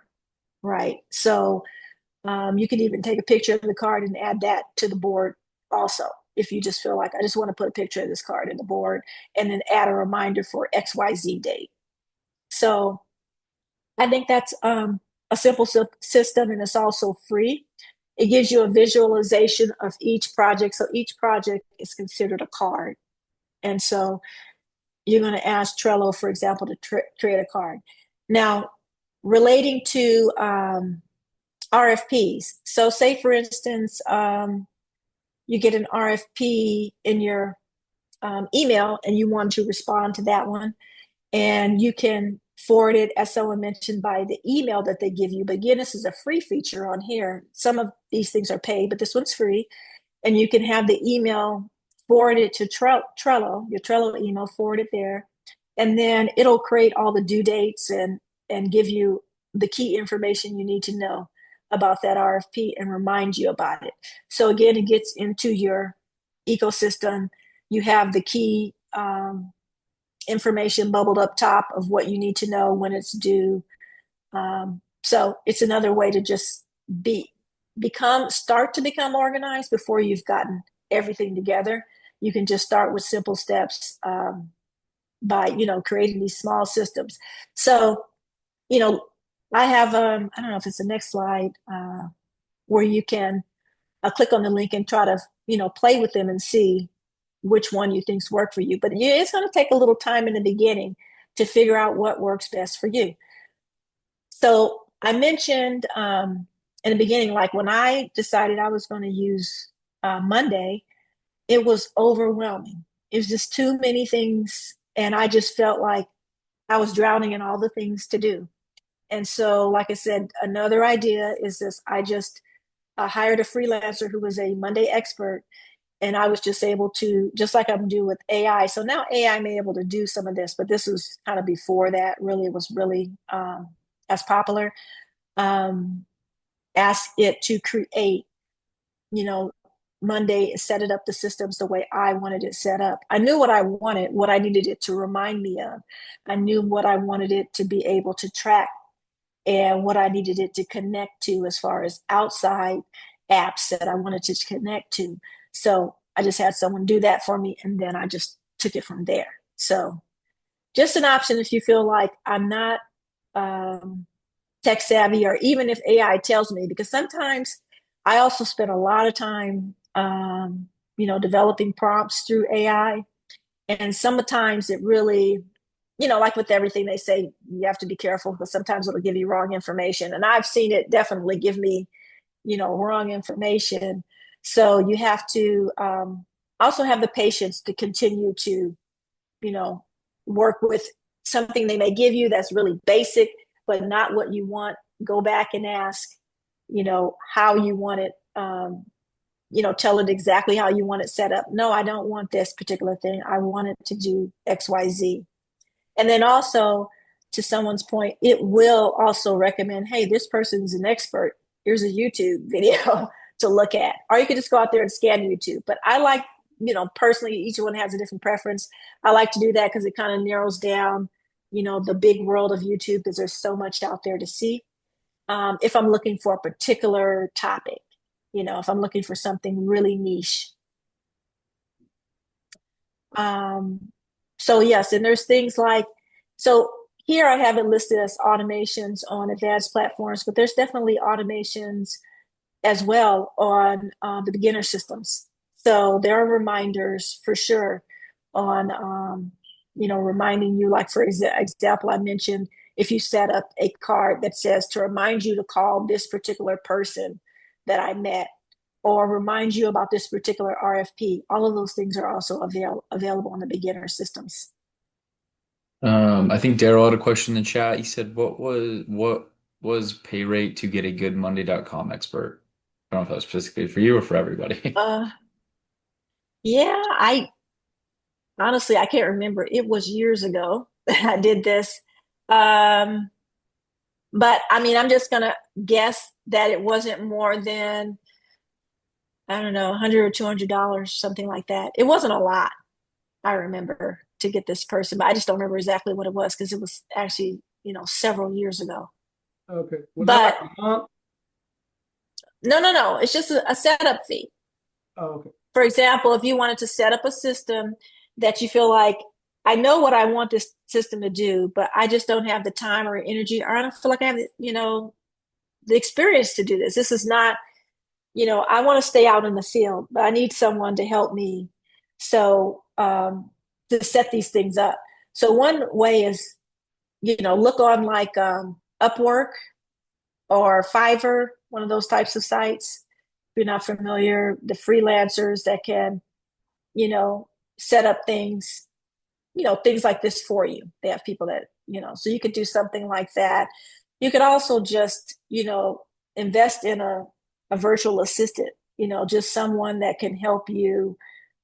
right? So you can even take a picture of the card and add that to the board also. If you just feel like, I just want to put a picture of this card in the board, and then add a reminder for XYZ date. So I think that's a simple system, and it's also free. It gives you a visualization of each project. So each project is considered a card. And so you're going to ask Trello, for example, to create a card. Now, relating to RFPs. So say, for instance, you get an RFP in your email and you want to respond to that one, and you can forward it, as someone mentioned, by the email that they give you. But again, this is a free feature on here. Some of these things are paid, but this one's free. And you can have the email forwarded to Trello, your Trello email, forward it there. And then it'll create all the due dates and give you the key information you need to know about that RFP and remind you about it. So again, it gets into your ecosystem. You have the key information bubbled up top of what you need to know when it's due. So it's another way to just start to become organized before you've gotten everything together. You can just start with simple steps by, creating these small systems. So, I have, I don't know if it's the next slide, where you can click on the link and try to, play with them and see which one you think's work for you. But yeah, it's going to take a little time in the beginning to figure out what works best for you. So I mentioned in the beginning, like when I decided I was going to use Monday, it was overwhelming. It was just too many things. And I just felt like I was drowning in all the things to do. And so, like I said, another idea is this. I just hired a freelancer who was a Monday expert, and I was just able to, just like I'm doing with AI. So now AI may be able to do some of this, but this was kind of before that really was really as popular. Ask it to create, you know, Monday, set it up the systems the way I wanted it set up. I knew what I wanted, what I needed it to remind me of. I knew what I wanted it to be able to track and what I needed it to connect to as far as outside apps that I wanted to connect to. So I just had someone do that for me, and then I just took it from there. So just an option if you feel like I'm not tech savvy, or even if AI tells me, because sometimes I also spend a lot of time, developing prompts through AI. And sometimes it really, like with everything they say, you have to be careful because sometimes it'll give you wrong information. And I've seen it definitely give me, wrong information. So you have to also have the patience to continue to, work with something they may give you that's really basic, but not what you want. Go back and ask, how you want it. Tell it exactly how you want it set up. No, I don't want this particular thing. I want it to do X, Y, Z. And then also, to someone's point, it will also recommend, hey, this person's an expert. Here's a YouTube video to look at. Or you could just go out there and scan YouTube. But I like, personally, each one has a different preference. I like to do that because it kind of narrows down, the big world of YouTube, because there's so much out there to see. If I'm looking for a particular topic, if I'm looking for something really niche. So yes, and there's things like, so here I have it listed as automations on advanced platforms, but there's definitely automations as well on the beginner systems. So there are reminders for sure on, reminding you, like for example, I mentioned if you set up a card that says to remind you to call this particular person that I met, or remind you about this particular RFP. All of those things are also available on the beginner systems. I think Daryl had a question in the chat. He said, what was pay rate to get a good Monday.com expert? I don't know if that was specifically for you or for everybody. Yeah, honestly, I can't remember. It was years ago that I did this. But I mean, I'm just gonna guess that it wasn't more than, I don't know, $100 or $200, something like that. It wasn't a lot, I remember, to get this person, but I just don't remember exactly what it was because it was actually, several years ago. Okay. Was But that like a month? no, it's just a setup fee. Oh, okay. For example, if you wanted to set up a system that you feel like, I know what I want this system to do, but I just don't have the time or energy, or I don't feel like I have, the experience to do this. This is not, I want to stay out in the field, but I need someone to help me. So to set these things up. So one way is, look on like Upwork or Fiverr, one of those types of sites. If you're not familiar, the freelancers that can, set up things, things like this for you. They have people that, so you could do something like that. You could also just, invest in a virtual assistant, just someone that can help you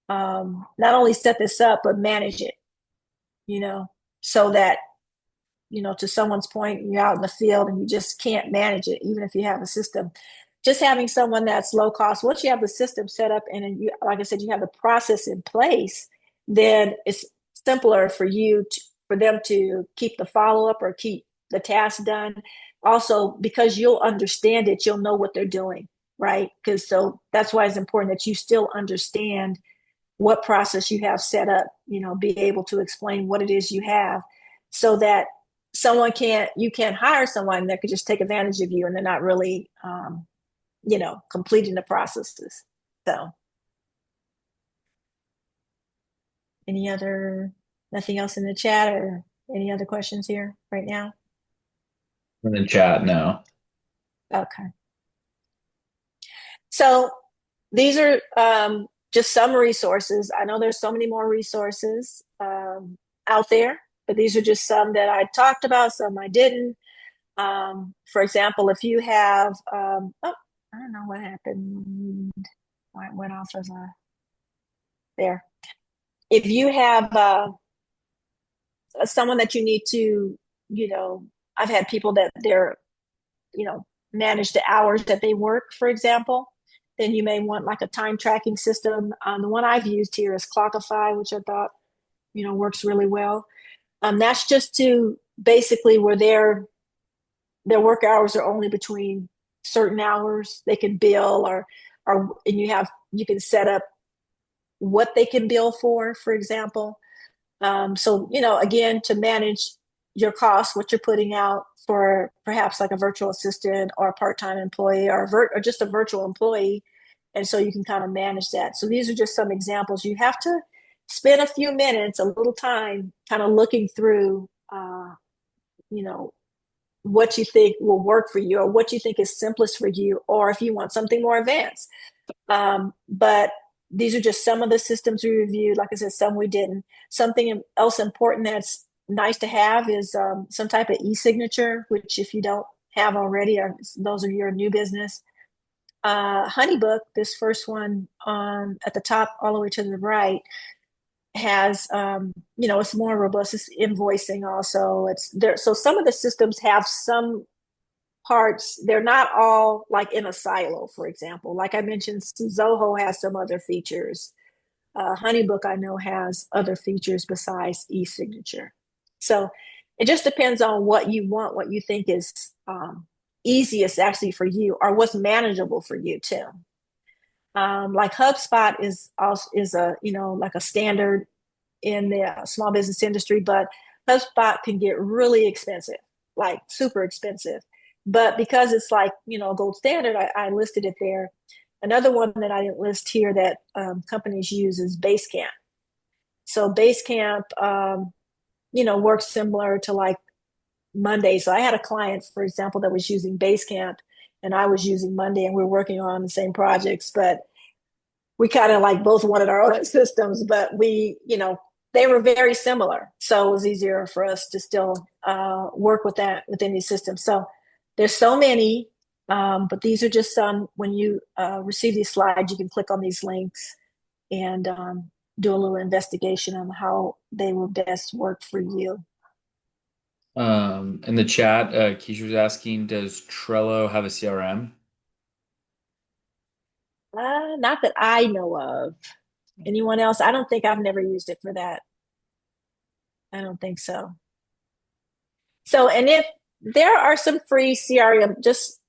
not only set this up, but manage it, so that, to someone's point, you're out in the field and you just can't manage it, even if you have a system. Just having someone that's low cost, once you have the system set up and you, like I said, you have the process in place, then it's simpler for for them to keep the follow-up or keep the task done. Also, because you'll understand it, you'll know what they're doing. right? Because so that's why it's important that you still understand what process you have set up, be able to explain what it is you have so that you can't hire someone that could just take advantage of you and they're not really, completing the processes. So nothing else in the chat or any other questions here right now? In the chat, no. Okay. So these are just some resources. I know there's so many more resources out there, but these are just some that I talked about, some I didn't. For example, if you have, I don't know what happened. Why it went off as a there. If you have someone that you need to, I've had people that they're, manage the hours that they work, for example, then you may want like a time tracking system. The one I've used here is Clockify, which I thought, works really well. That's just to basically where their work hours are only between certain hours. They can bill and you can set up what they can bill for example. So, again, to manage your costs, what you're putting out for perhaps like a virtual assistant or a part-time employee or just a virtual employee. And so you can kind of manage that. So these are just some examples. You have to spend a few minutes, a little time kind of looking through, what you think will work for you or what you think is simplest for you, or if you want something more advanced. But these are just some of the systems we reviewed. Like I said, some we didn't. Something else important that's nice to have is some type of e-signature, which if you don't have already, or those of you who are new business. Honeybook, this first one at the top all the way to the right, has it's more robust. It's invoicing also. It's there. So some of the systems have some parts, they're not all like in a silo, for example. Like I mentioned, Zoho has some other features. Honeybook, I know, has other features besides e-signature. So it just depends on what you want, what you think is easiest actually for you, or what's manageable for you too. Like HubSpot is a like a standard in the small business industry, but HubSpot can get really expensive, like super expensive. But because it's like a gold standard, I listed it there. Another one that I didn't list here that companies use is Basecamp. So Basecamp, works similar to like Monday. So I had a client, for example, that was using Basecamp, and I was using Monday, and we were working on the same projects, but we kind of like both wanted our own systems, but they were very similar. So it was easier for us to still work with that within these systems. So there's so many, but these are just some. When you receive these slides, you can click on these links and do a little investigation on how they will best work for you. In the chat, Keisha was asking, does Trello have a CRM? Not that I know of. Anyone else? I don't think I've never used it for that. I don't think so. So, and if there are some free CRM, just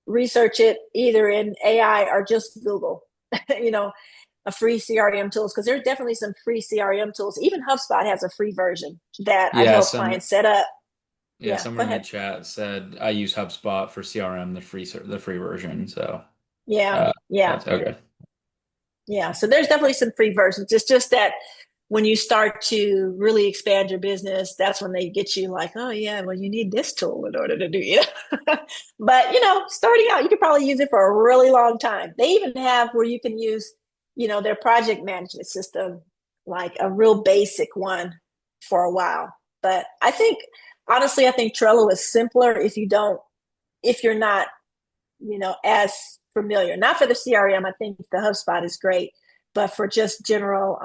research it either in AI or just Google, a free CRM tools, because there's definitely some free CRM tools. Even HubSpot has a free version that I help clients set up. Yeah, someone in the chat said I use HubSpot for CRM, the free version. So yeah. Okay. Yeah, so there's definitely some free versions. It's just that when you start to really expand your business, that's when they get you like, oh yeah, well, you need this tool in order to do it. But starting out, you could probably use it for a really long time. They even have where you can use, their project management system, like a real basic one for a while. But honestly, I think Trello is simpler if you're not, as familiar. Not for the CRM. I think the HubSpot is great, but for just general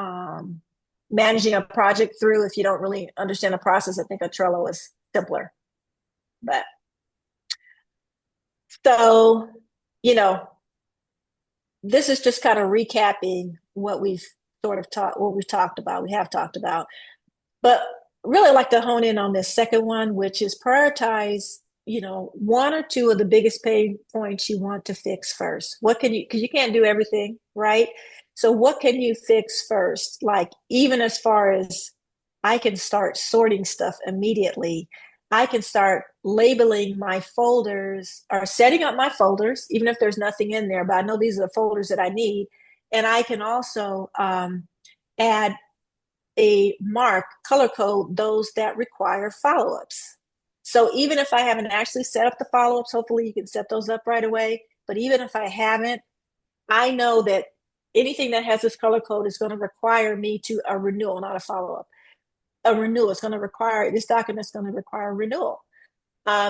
managing a project through, if you don't really understand the process, I think a Trello is simpler. But so, this is just kind of recapping what we've talked about. We have talked about, but really like to hone in on this second one, which is prioritize, one or two of the biggest pain points you want to fix first. What can you, because you can't do everything, right? So what can you fix first? Like, even as far as I can start sorting stuff immediately. I can start labeling my folders or setting up my folders, even if there's nothing in there, but I know these are the folders that I need. And I can also add a mark, color code, those that require follow-ups. So even if I haven't actually set up the follow-ups, hopefully you can set those up right away. But even if I haven't, I know that anything that has this color code is going to require me to a renewal, not a follow-up. A renewal is going to require, this document is going to require renewal,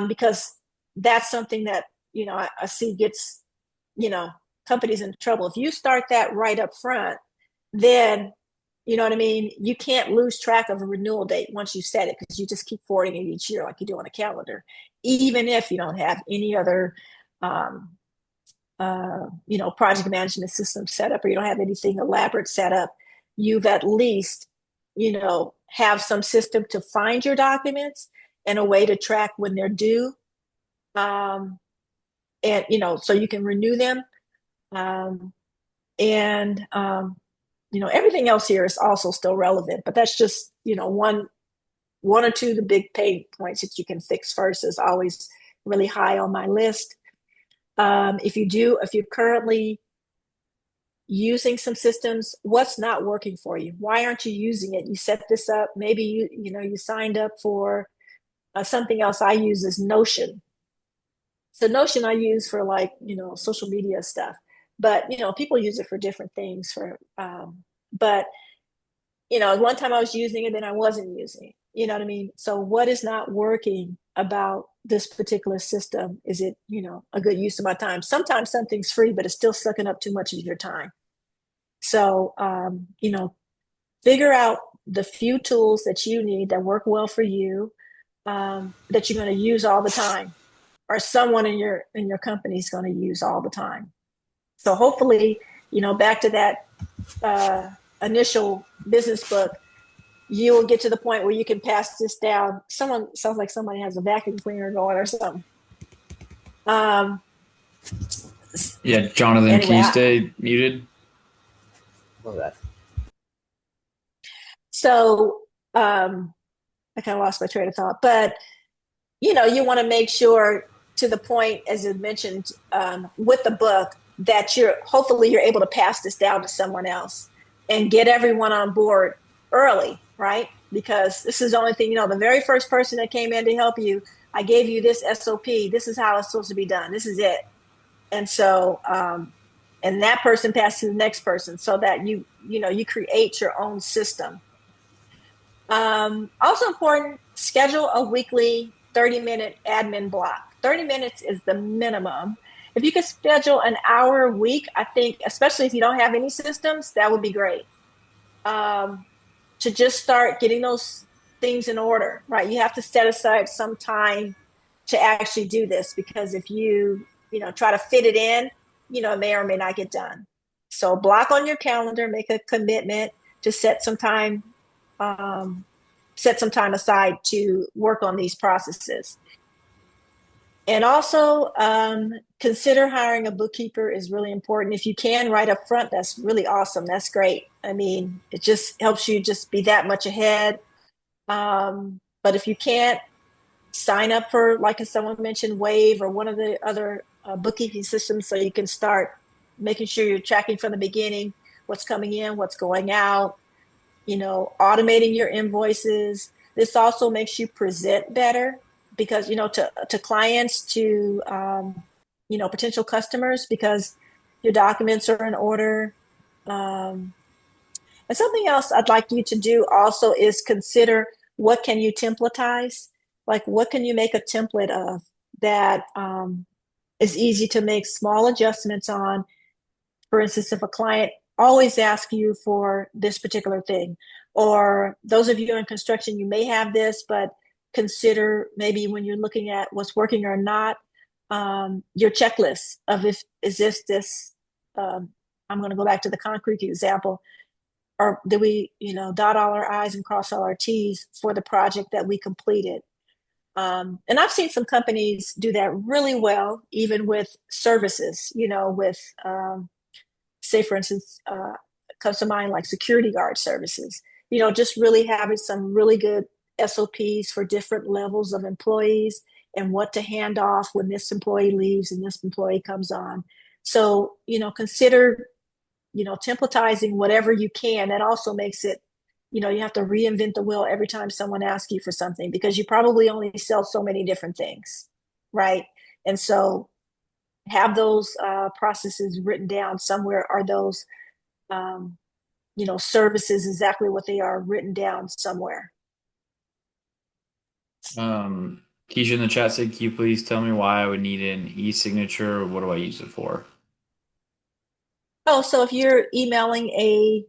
because that's something that, I see gets, companies in trouble. If you start that right up front, then, you know what I mean? You can't lose track of a renewal date once you set it, because you just keep forwarding it each year like you do on a calendar, even if you don't have any other, project management system set up, or you don't have anything elaborate set up. You've at least, have some system to find your documents and a way to track when they're due. And, so you can renew them. And, everything else here is also still relevant, but that's just, one or two of the big pain points that you can fix first is always really high on my list. If you're currently using some systems, what's not working for you? Why aren't you using it? You set this up, maybe you signed up for something else. I use is Notion. So Notion I use for social media stuff, but people use it for different things but one time I was using it, then I wasn't using it. You know what I mean? So what is not working about this particular system? Is it, a good use of my time? Sometimes something's free, but it's still sucking up too much of your time. So, figure out the few tools that you need that work well for you, that you're going to use all the time, or someone in your company is going to use all the time. So hopefully, back to that initial business book, you will get to the point where you can pass this down. Someone sounds like somebody has a vacuum cleaner going or something. Yeah, Jonathan, Anyway, can you stay muted? So I kind of lost my train of thought, but you want to make sure, to the point, as you mentioned, with the book, that hopefully you're able to pass this down to someone else and get everyone on board early, right? Because this is the only thing, the very first person that came in to help you, I gave you this SOP. This is how it's supposed to be done. This is it. And so, and that person passed to the next person, so that you create your own system. Also important, schedule a weekly 30-minute admin block. 30 minutes is the minimum. If you could schedule an hour a week, I think, especially if you don't have any systems, that would be great. To just start getting those things in order, right? You have to set aside some time to actually do this, because if you try to fit it in, it may or may not get done. So block on your calendar, make a commitment to set some time aside to work on these processes. And also, consider hiring a bookkeeper is really important. If you can right up front, that's really awesome. That's great. I mean, it just helps you just be that much ahead. But if you can't, sign up for, like as someone mentioned, Wave or one of the other bookkeeping systems, so you can start making sure you're tracking from the beginning what's coming in, what's going out, automating your invoices. This also makes you present better, because, to clients, to, potential customers, because your documents are in order. And something else I'd like you to do also is consider, what can you templatize? Like, what can you make a template of that is easy to make small adjustments on? For instance, if a client always asks you for this particular thing, or those of you in construction, you may have this, but consider maybe when you're looking at what's working or not, your checklist of this, I'm going to go back to the concrete example, or did we, dot all our I's and cross all our T's for the project that we completed? And I've seen some companies do that really well, even with services, with, say, for instance, comes to mind like security guard services, just really having some really good SOPs for different levels of employees and what to hand off when this employee leaves and this employee comes on. So, consider, templatizing whatever you can. That also makes it, you have to reinvent the wheel every time someone asks you for something because you probably only sell so many different things, right? And so have those processes written down somewhere. Are those, um, services exactly what they are written down somewhere? Keisha in the chat said, "Can you please tell me why I would need an e-signature? What do I use it for?" Oh, so if you're emailing a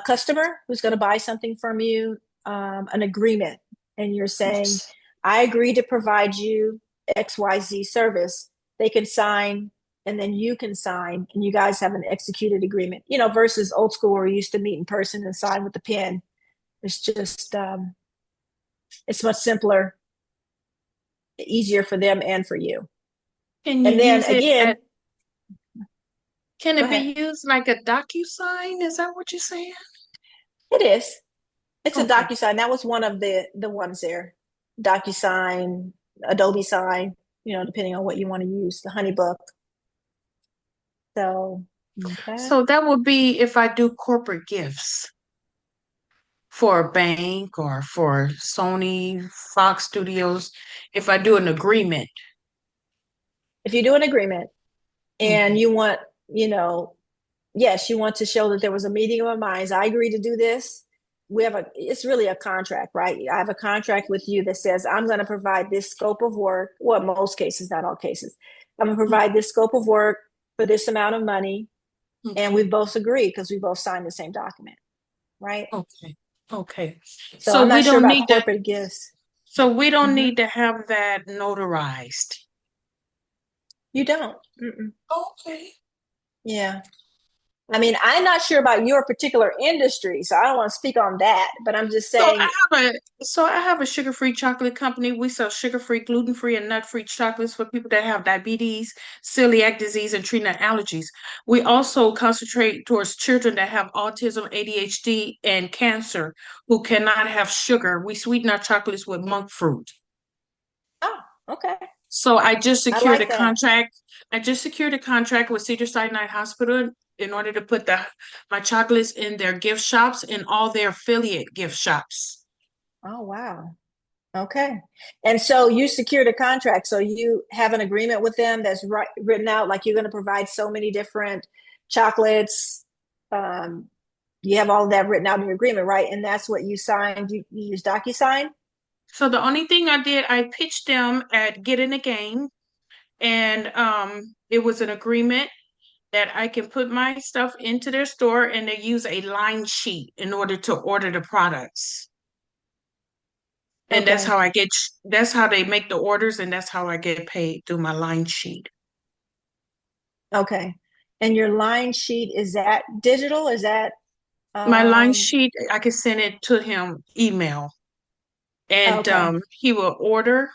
customer who's going to buy something from you, an agreement, and you're saying, Yes. I agree to provide you XYZ service, they can sign and then you can sign and you guys have an executed agreement, versus old school where we used to meet in person and sign with the pen. It's just, it's much simpler, easier for them and for you. Can you And then use it again, at, can go it be ahead. used like a DocuSign? Is that what you're saying? It is. It's a Okay. DocuSign. That was one of the ones there. DocuSign, Adobe Sign, depending on what you want to use, the Honeybook. So, okay. So that would be if I do corporate gifts for a bank or for Sony, Fox Studios, if I do an agreement. If you do an agreement and Mhm. you want, yes, you want to show that there was a meeting of our minds. I agree to do this. It's really a contract, right? I have a contract with you that says I'm going to provide this scope of work. Well, most cases, not all cases. I'm going to provide this scope of work for this amount of money. And we Okay. both agree because we both signed the same document, right? Okay. Okay. So So I'm we not sure don't about need to, corporate gifts. so we don't Mhm. need to have that notarized. You don't. Mm-mm. Okay. Yeah. I mean, I'm not sure about your particular industry, so I don't want to speak on that, but I'm just So saying, I have a sugar-free chocolate company. We sell sugar-free, gluten-free, and nut-free chocolates for people that have diabetes, celiac disease, and treating allergies. We also concentrate towards children that have autism, ADHD, and cancer who cannot have sugar. We sweeten our chocolates with monk fruit. oh, okay. So I just I secured a like that. contract. I just secured a contract with Cedars-Sinai Hospital in order to put my chocolates in their gift shops and all their affiliate gift shops. Oh, wow. Okay. And so you secured a contract. So you have an agreement with them that's written out, like you're going to provide so many different chocolates. Um, you have all of that written out in your agreement, right? And that's what you signed. You use DocuSign? So the only thing I did, I pitched them at Get in the Game, and it was an agreement that I can put my stuff into their store and they use a line sheet in order to order the products. And Okay. that's how they make the orders and that's how I get paid through my line sheet. Okay. And your line sheet, is that digital? Is that, My line um, sheet, I can send it to him email and okay. he will order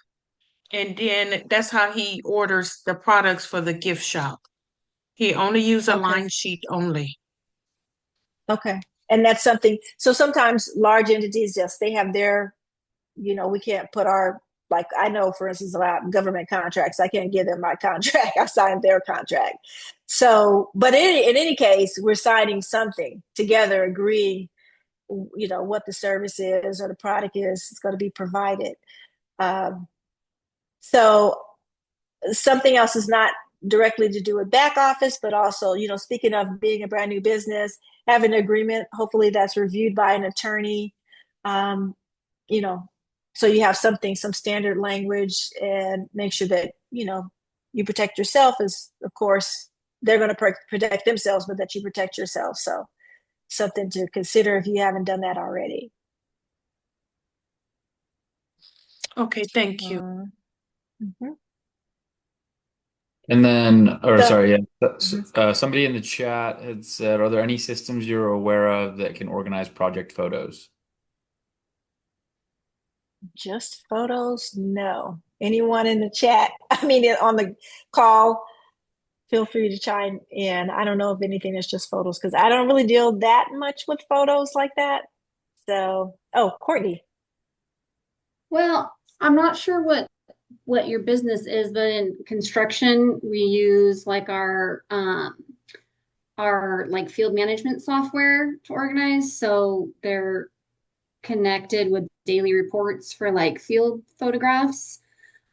and then that's how he orders the products for the gift shop. He only use a Okay. line sheet only. Okay. And that's something, so sometimes large entities, yes, they have their, we can't put our, like, I know, for instance, about government contracts, I can't give them my contract. I signed their contract. So, but in any case, we're signing something together, agreeing, what the service is or the product is, it's going to be provided. Um, so something else is not directly to do with back office, but also, speaking of being a brand new business, have an agreement, hopefully that's reviewed by an attorney, um, you know, so you have something, some standard language, and make sure that, you protect yourself as, of course, they're going to protect themselves, but that you protect yourself. So something to consider if you haven't done that already. Okay, thank you. Mhm. And then, or So, sorry, yeah. mhm. Somebody in the chat had said, "Are there any systems you're aware of that can organize project photos?" Just photos? No. Anyone in the chat? I mean, on the call, feel free to chime in. I don't know if anything is just photos because I don't really deal that much with photos like that. So, oh, Courtney. Well, I'm not sure what your business is, but in construction, we use like our like field management software to organize. So they're connected with daily reports for like field photographs.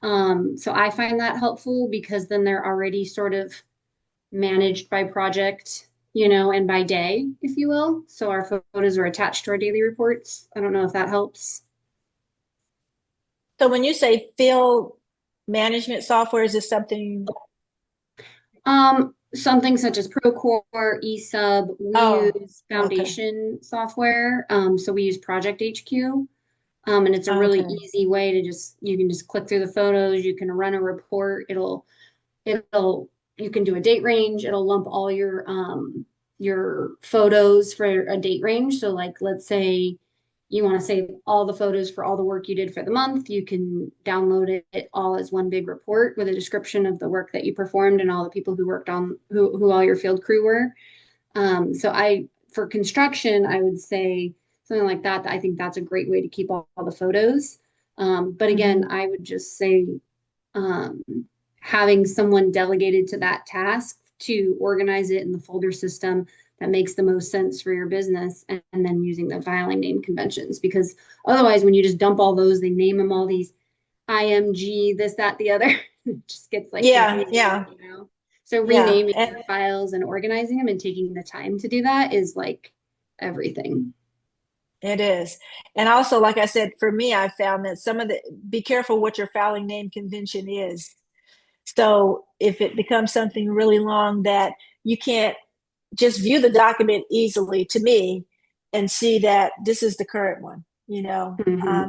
So I find that helpful because then they're already sort of managed by project, and by day, if you will. So our photos are attached to our daily reports. I don't know if that helps. So when you say field management software, is this something? Something such as Procore, eSub, we Oh, use okay. foundation software. So we use Project HQ. And it's a really Okay. easy way to you can just click through the photos, you can run a report, you can do a date range, it'll lump all your photos for a date range. So like let's say you want to save all the photos for all the work you did for the month, you can download it all as one big report with a description of the work that you performed and all the people who worked on who all your field crew were. So for construction, I would say something like that. I think that's a great way to keep all the photos. But again, I would just say um, having someone delegated to that task to organize it in the folder system that makes the most sense for your business, and then using the filing name conventions. Because otherwise, when you just dump all those, they name them all these IMG, this, that, the other, it just gets like Yeah, confusing. So yeah. renaming And your files and organizing them and taking the time to do that is like everything. it is. And also, like I said, for me, I found that be careful what your filing name convention is. So if it becomes something really long that you can't just view the document easily to me and see that this is the current one,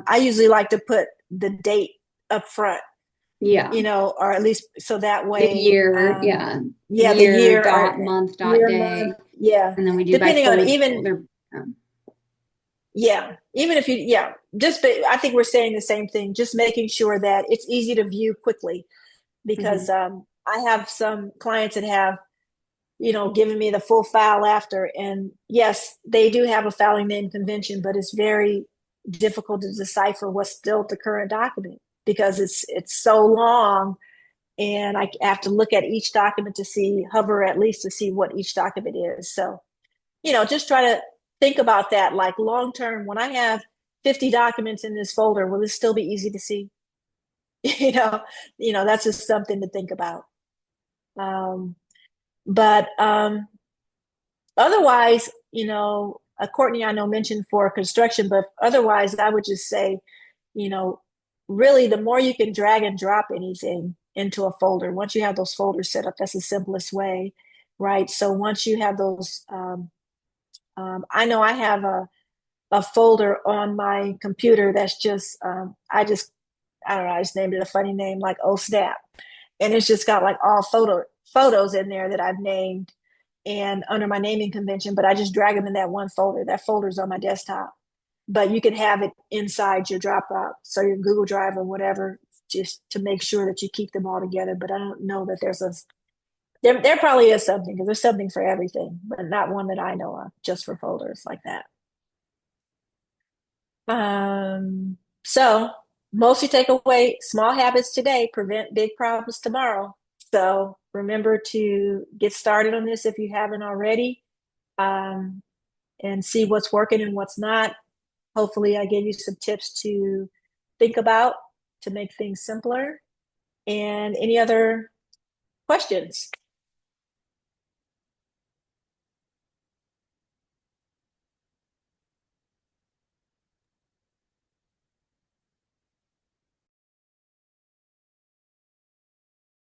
I usually like to put the date up front, Yeah. or at least so that The way, year, yeah. yeah, the Year, year or dot, month, dot, year, day. month, yeah, And then we do by depending on even, folder. yeah, even if I think we're saying the same thing, just making sure that it's easy to view quickly because I have some clients that have given me the full file after. And yes, they do have a filing name convention, but it's very difficult to decipher what's still the current document because it's so long. And I have to look at each document hover at least to see what each document is. So, just try to think about that like long term. When I have 50 documents in this folder, will it still be easy to see? you know, that's just something to think about. But otherwise, Courtney, I know mentioned for construction, but otherwise, I would just say, you know, really the more you can drag and drop anything into a folder, once you have those folders set up, that's the simplest way, right? So once you have those, I know I have a folder on my computer that's just, I don't know, I just named it a funny name like Oh Snap. And it's just got like all photos in there that I've named and under my naming convention, but I just drag them in that one folder. That folder's on my desktop, but you can have it inside your Dropbox, so your Google Drive or whatever, just to make sure that you keep them all together. But I don't know that there probably is something because there's something for everything, but not one that I know of just for folders like that. So mostly take away small habits today, prevent big problems tomorrow. So remember to get started on this if you haven't already, and see what's working and what's not. Hopefully, I gave you some tips to think about to make things simpler. And any other questions?